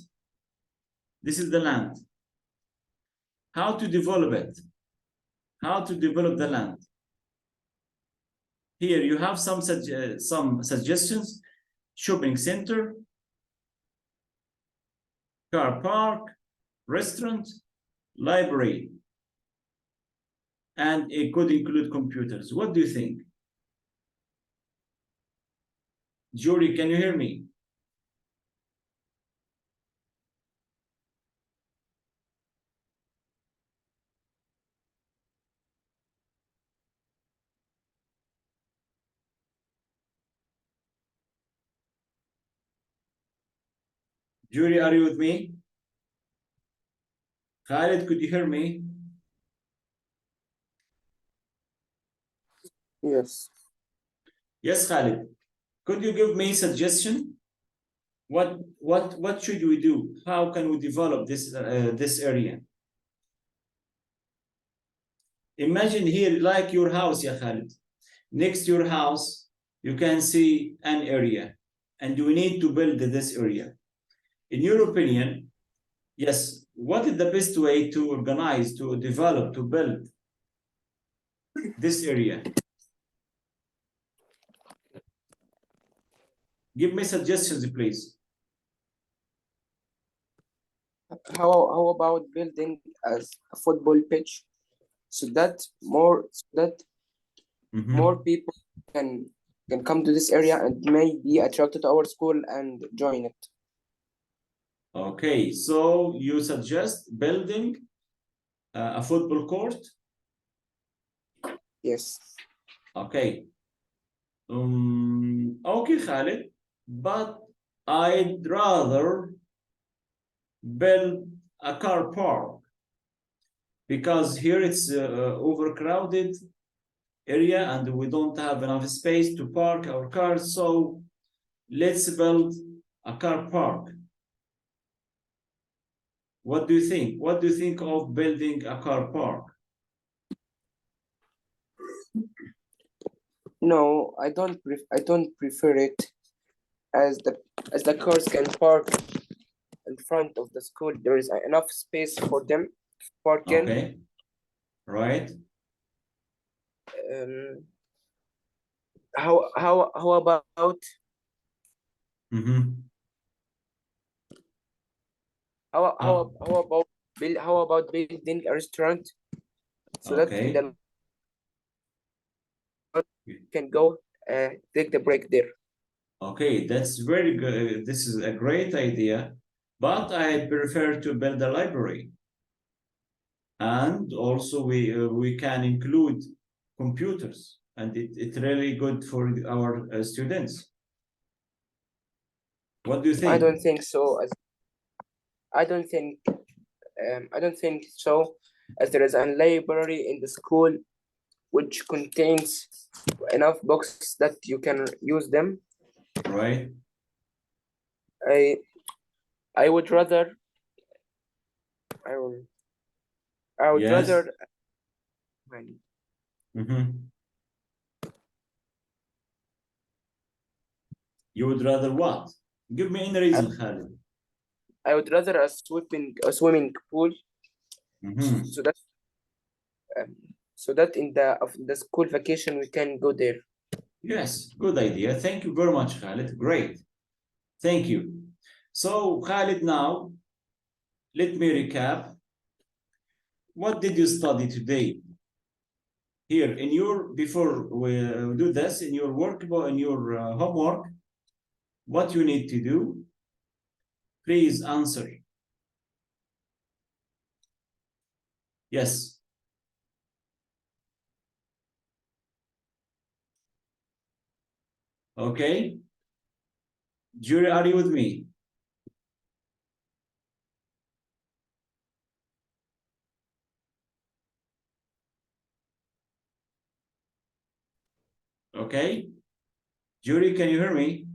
Speaker 1: This is the land. How to develop it? How to develop the land? Here you have some suggestions: shopping center, car park, restaurant, library, and it could include computers. What do you think? Jury, can you hear me? Jury, are you with me? Khalid, could you hear me?
Speaker 3: Yes.
Speaker 1: Yes, Khalid. Could you give me a suggestion? What should we do? How can we develop this area? Imagine here, like your house, ya Khalid. Next to your house, you can see an area, and you need to build this area. In your opinion, yes, what is the best way to organize, to develop, to build this area? Give me suggestions, please.
Speaker 3: How about building as a football pitch so that more people can come to this area and may be attracted to our school and join it.
Speaker 1: Okay, so you suggest building a football court?
Speaker 3: Yes.
Speaker 1: Okay. Okay, Khalid, but I'd rather build a car park because here it's overcrowded area and we don't have enough space to park our cars. So let's build a car park. What do you think? What do you think of building a car park?
Speaker 3: No, I don't prefer it, as the cars can park in front of the school. There is enough space for them parking.
Speaker 1: Okay, right.
Speaker 3: How about how about building a restaurant so that in the can go take the break there?
Speaker 1: Okay, that's very good. This is a great idea, but I prefer to build a library. And also we can include computers, and it's really good for our students. What do you think?
Speaker 3: I don't think so. I don't think so, as there is a library in the school which contains enough books that you can use them.
Speaker 1: Right.
Speaker 3: I would rather I would
Speaker 1: Yes.
Speaker 3: rather
Speaker 1: You would rather what? Give me any reason, Khalid.
Speaker 3: I would rather a swimming pool, so that in the school vacation we can go there.
Speaker 1: Yes, good idea. Thank you very much, Khalid. Great. Thank you. So, Khalid, now, let me recap. What did you study today? Here, before we do this, in your workbook, in your homework, what you need to do, please answer. Yes. Okay. Jury, are you with me? Okay. Jury, can you hear me?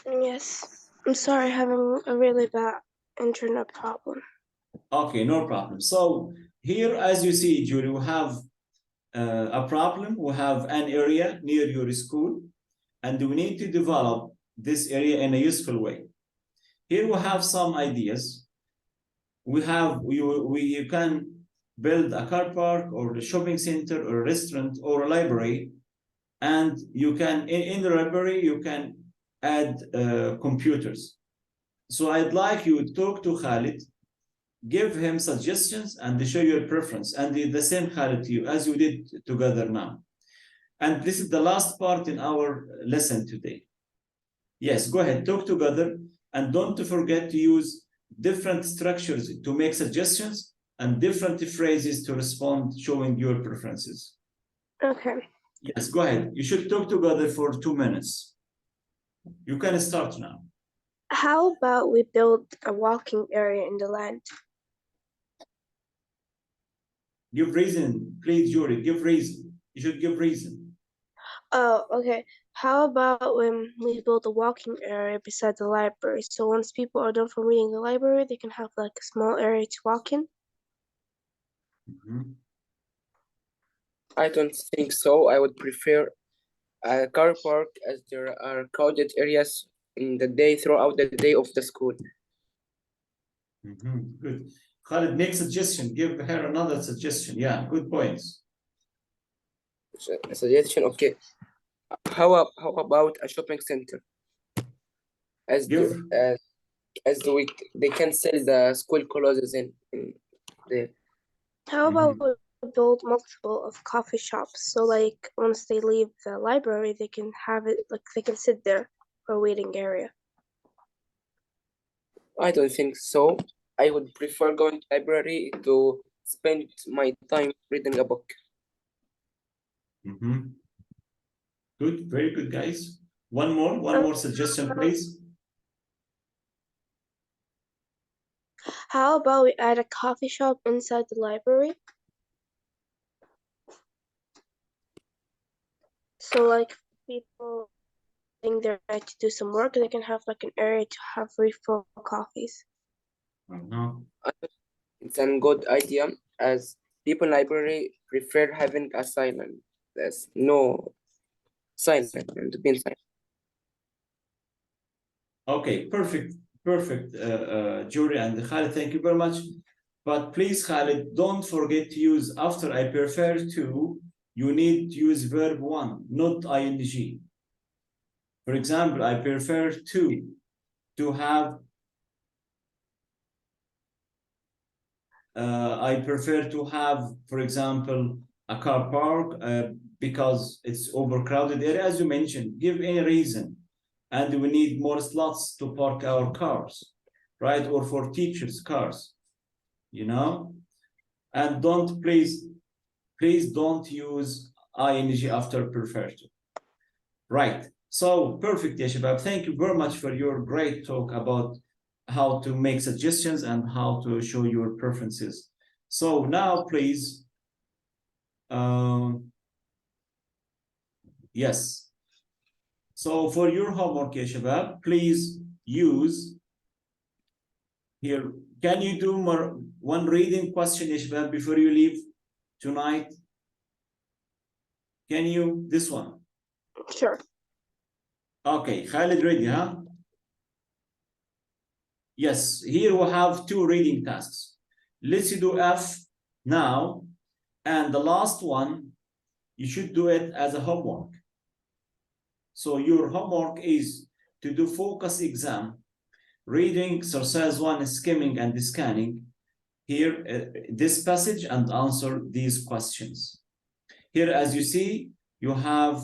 Speaker 2: Yes. I'm sorry, having a really bad internet problem.
Speaker 1: Okay, no problem. So here, as you see, Jury, we have a problem. We have an area near your school, and we need to develop this area in a useful way. Here we have some ideas. You can build a car park or a shopping center or a restaurant or a library, and you can in the library you can add computers. So I'd like you to talk to Khalid, give him suggestions, and show your preference, and the same Khalid to you as you did together now. And this is the last part in our lesson today. Yes, go ahead, talk together, and don't forget to use different structures to make suggestions and different phrases to respond, showing your preferences.
Speaker 2: Okay.
Speaker 1: Yes, go ahead. You should talk together for 2 minutes. You can start now.
Speaker 2: How about we build a walking area in the land?
Speaker 1: Give reason, please, Jury. Give reason. You should give reason.
Speaker 2: Oh, okay. How about when we build a walking area beside the library? So once people are done from reading the library, they can have like a small area to walk in.
Speaker 3: I don't think so. I would prefer a car park, as there are crowded areas in the day throughout the day of the school.
Speaker 1: Good. Khalid, make suggestion. Give her another suggestion. Yeah, good points.
Speaker 3: A suggestion, okay. How about a shopping center? As they can sell the school clothes in there.
Speaker 2: How about we build multiple of coffee shops? So like once they leave the library, they can have it like they can sit there for a waiting area.
Speaker 3: I don't think so. I would prefer going to library to spend my time reading a book.
Speaker 1: Good, very good, guys. One more suggestion, please.
Speaker 2: How about we add a coffee shop inside the library? So like people think they're ready to do some work, they can have like an area to have refill coffees.
Speaker 3: It's a good idea, as people in library prefer having a silent. There's no silent and to be in silent.
Speaker 1: Okay, perfect, Jury and Khalid, thank you very much. But please, Khalid, don't forget to use after I prefer to, you need to use verb one, not ing. For example, I prefer to have, for example, a car park because it's overcrowded area, as you mentioned. Give any reason. And we need more slots to park our cars, right? Or for teachers' cars, you know? And please don't use ing after prefer to. Right. So perfect, ya shabab. Thank you very much for your great talk about how to make suggestions and how to show your preferences. So now, please, yes. So for your homework, ya shabab, please use here. Can you do more, one reading question, ya shabab, before you leave tonight? Can you, this one?
Speaker 2: Sure.
Speaker 1: Okay, Khalid, ready, huh? Yes, here we have two reading tasks. Let's do F now, and the last one, you should do it as a homework. So your homework is to do focus exam, reading, exercise 1, skimming and scanning. Here, this passage and answer these questions. Here, as you see, you have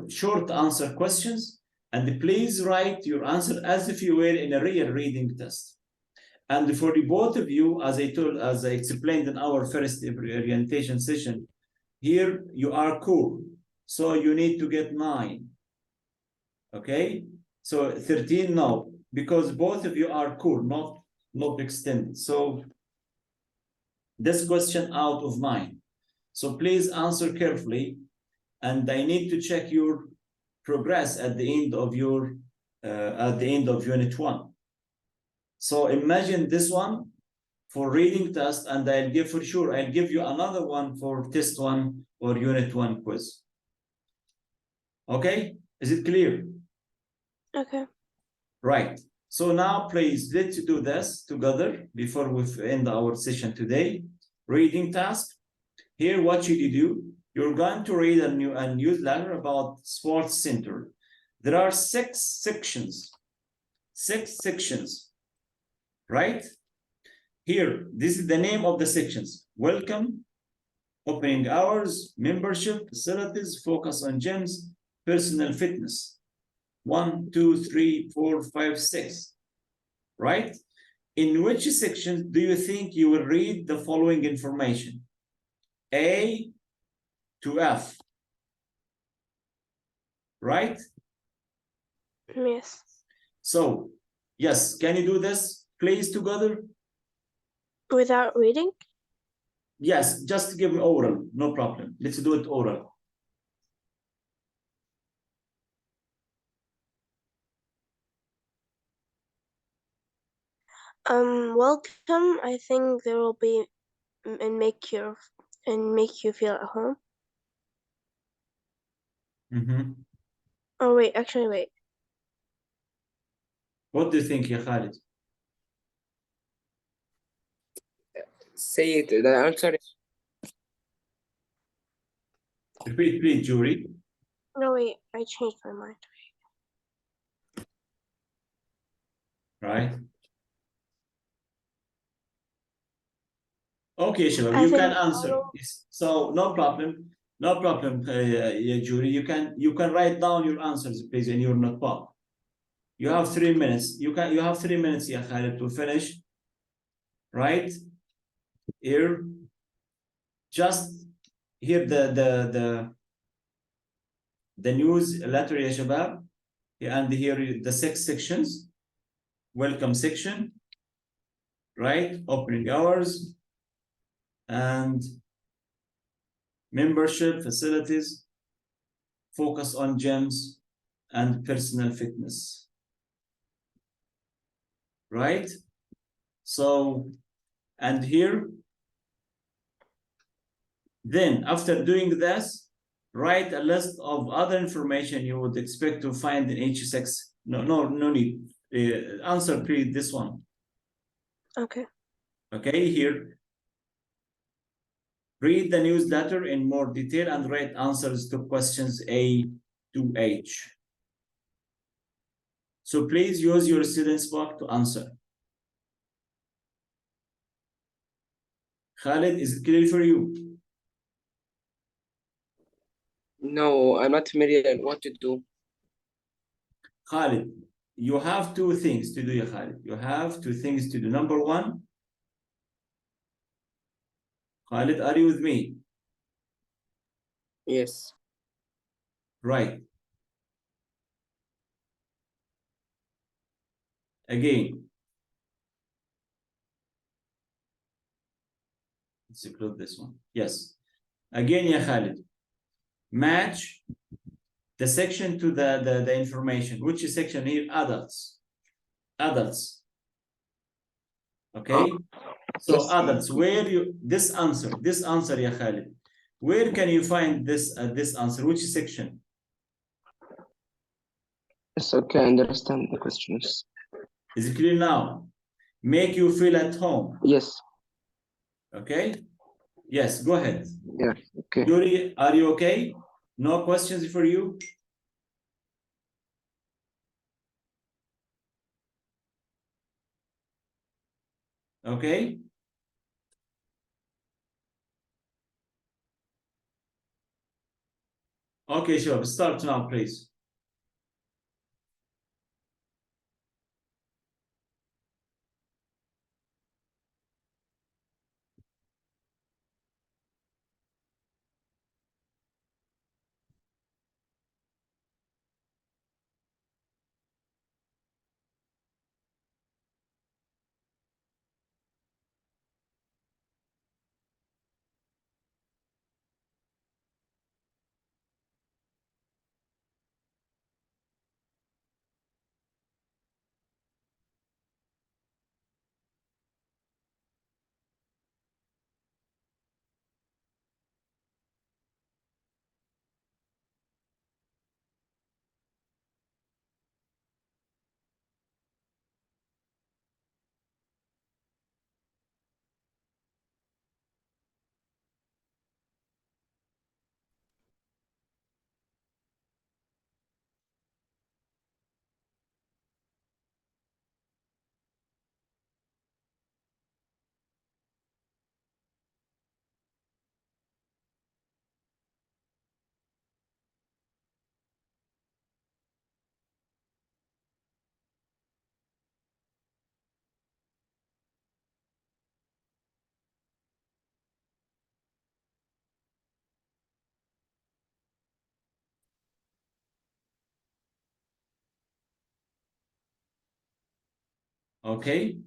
Speaker 1: short answer questions, and please write your answer as if you were in a real reading test. And for the both of you, as I explained in our first orientation session, here you are cool, so you need to get 9. Okay, so 13 no, because both of you are cool, not extended. So this question out of 9. So please answer carefully, and I need to check your progress at the end of your unit 1. So imagine this one for reading test, and I'll give you another one for test 1 or unit 1 quiz. Okay, is it clear?
Speaker 2: Okay.
Speaker 1: Right. So now please let's do this together before we end our session today. Reading task. Here, what should you do? You're going to read a newsletter about Sports Center. There are 6 sections. 6 sections, right? Here, this is the name of the sections. Welcome, opening hours, membership, facilities, focus on gyms, personal fitness. 1, 2, 3, 4, 5, 6, right? In which section do you think you will read the following information? A to F, right?
Speaker 2: Yes.
Speaker 1: So, yes, can you do this, please, together?
Speaker 2: Without reading?
Speaker 1: Yes, just give me oral, no problem. Let's do it oral.
Speaker 2: Welcome. I think there will be and make you feel at home. Oh wait, actually wait.
Speaker 1: What do you think, ya Khalid?
Speaker 3: Say it. The answer is
Speaker 1: Repeat, please, Jury.
Speaker 2: No wait, I changed my mind.
Speaker 1: Right. Okay, Shabab,
Speaker 2: I
Speaker 1: you
Speaker 2: think
Speaker 1: can answer. So no problem, no problem, yeah, Jury. You can write down your answers, please, in your notebook. You have 3 minutes. You have 3 minutes, ya Khalid, to finish. Right here, just here the newsletter, ya Shabab, and here the 6 sections. Welcome section, right? Opening hours and membership, facilities, focus on gyms and personal fitness, right? So, and here, then after doing this, write a list of other information you would expect to find in each 6. No need. Answer please this one.
Speaker 2: Okay.
Speaker 1: Okay, here. Read the newsletter in more detail and write answers to questions A to H. So please use your student's book to answer. Khalid, is it clear for you?
Speaker 3: no. I'm not familiar what to do.
Speaker 1: Khalid, you have 2 things to do, ya Khalid. You have 2 things to do. Number 1, Khalid, are you with me?
Speaker 3: Yes.
Speaker 1: Right. Again. Let's include this one. Yes. Again, ya Khalid. Match the section to the information. Which section here? Adults. Adults. Okay. So
Speaker 3: Yes.
Speaker 1: adults, where you this answer, ya Khalid. Where can you find this answer? Which section?
Speaker 3: Yes, okay, I understand the questions.
Speaker 1: Is it clear now? Make you feel at home.
Speaker 3: Yes,
Speaker 1: Okay. Yes, go ahead.
Speaker 3: yeah, okay.
Speaker 1: Yuri, are you okay? No questions for you? Okay. Okay, sure. Start now, please. Okay.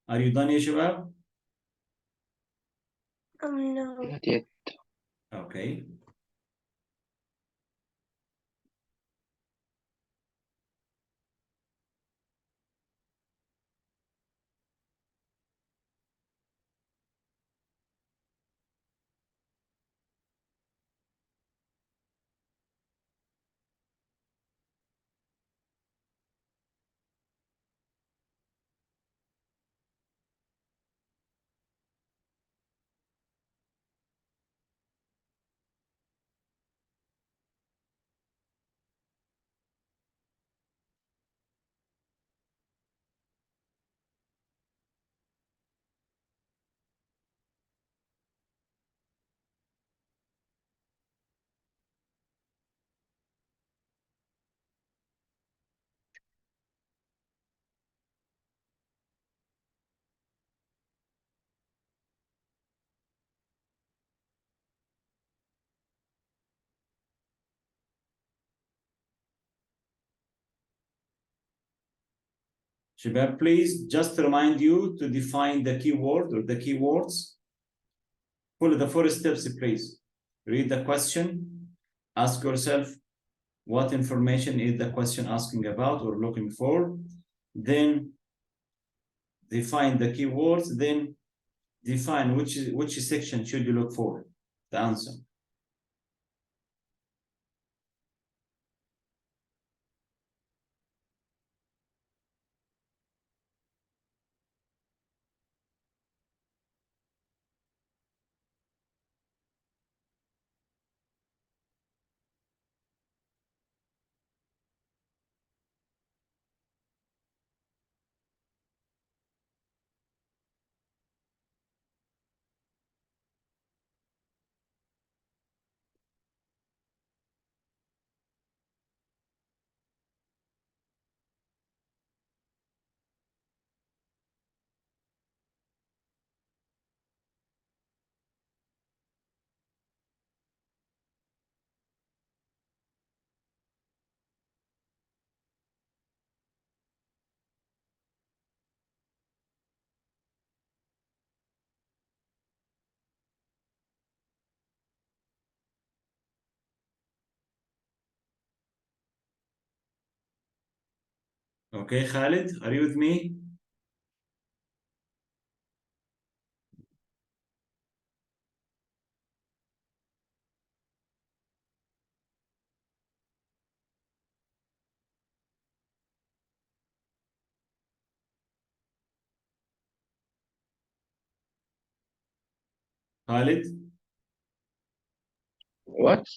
Speaker 1: Are you done, ya Shabab?
Speaker 2: No.
Speaker 3: Not yet.
Speaker 1: Okay. Shabab, please just remind you to define the keyword or the keywords. Follow the 4 steps, please. Read the question. Ask yourself what information is the question asking about or looking for. Then define the keywords. Then define which section should you look for the answer. Okay, Khalid, are you with me? Khalid?
Speaker 3: What?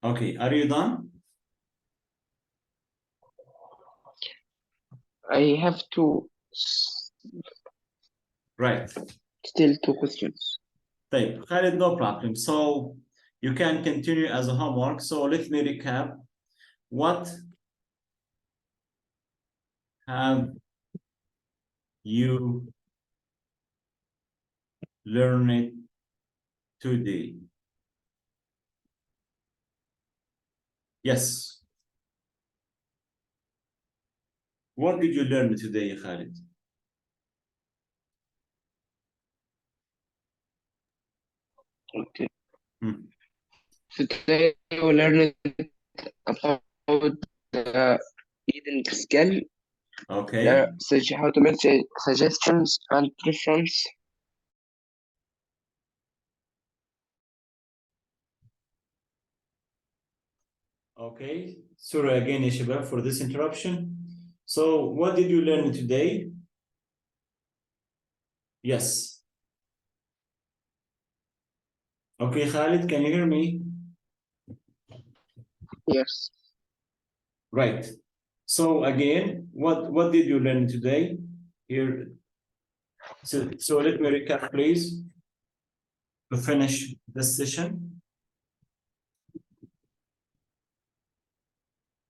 Speaker 1: Okay, are you done?
Speaker 3: I have
Speaker 1: Right.
Speaker 3: still 2 questions.
Speaker 1: طيب, Khalid, no problem. So you can continue as a homework. So let me recap. What have you learned today? Yes. What did you learn today, Khalid?
Speaker 3: Okay.
Speaker 1: Hmm.
Speaker 3: Today we learned about the reading skill,
Speaker 1: Okay.
Speaker 3: how to make suggestions and preference.
Speaker 1: Okay. Sorry again, Shabab, for this interruption. So what did you learn today? Yes. Okay, Khalid, can you hear me?
Speaker 3: Yes.
Speaker 1: Right. So again, what did you learn today? Here. So let me recap, please, to finish this session.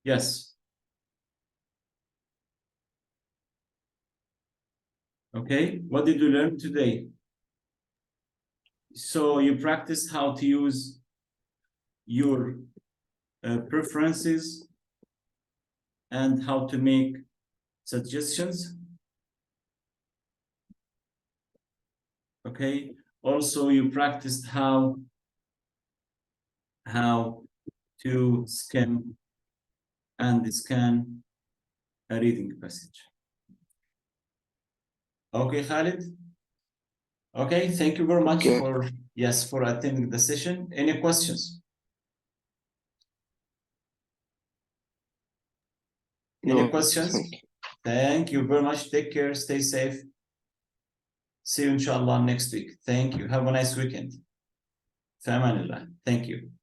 Speaker 1: Yes. Okay. What did you learn today? So you practice how to use your preferences and how to make suggestions. Okay. Also, you practiced how to skim and scan a reading passage. Okay, Khalid. Okay, thank you very much
Speaker 3: Okay.
Speaker 1: for attending the session. Any questions? Any
Speaker 3: No,
Speaker 1: questions?
Speaker 3: thank you.
Speaker 1: Thank you very much. Take care. Stay safe. See you inshallah next week. Thank you. Have a nice weekend. Fi amanillah. Thank you.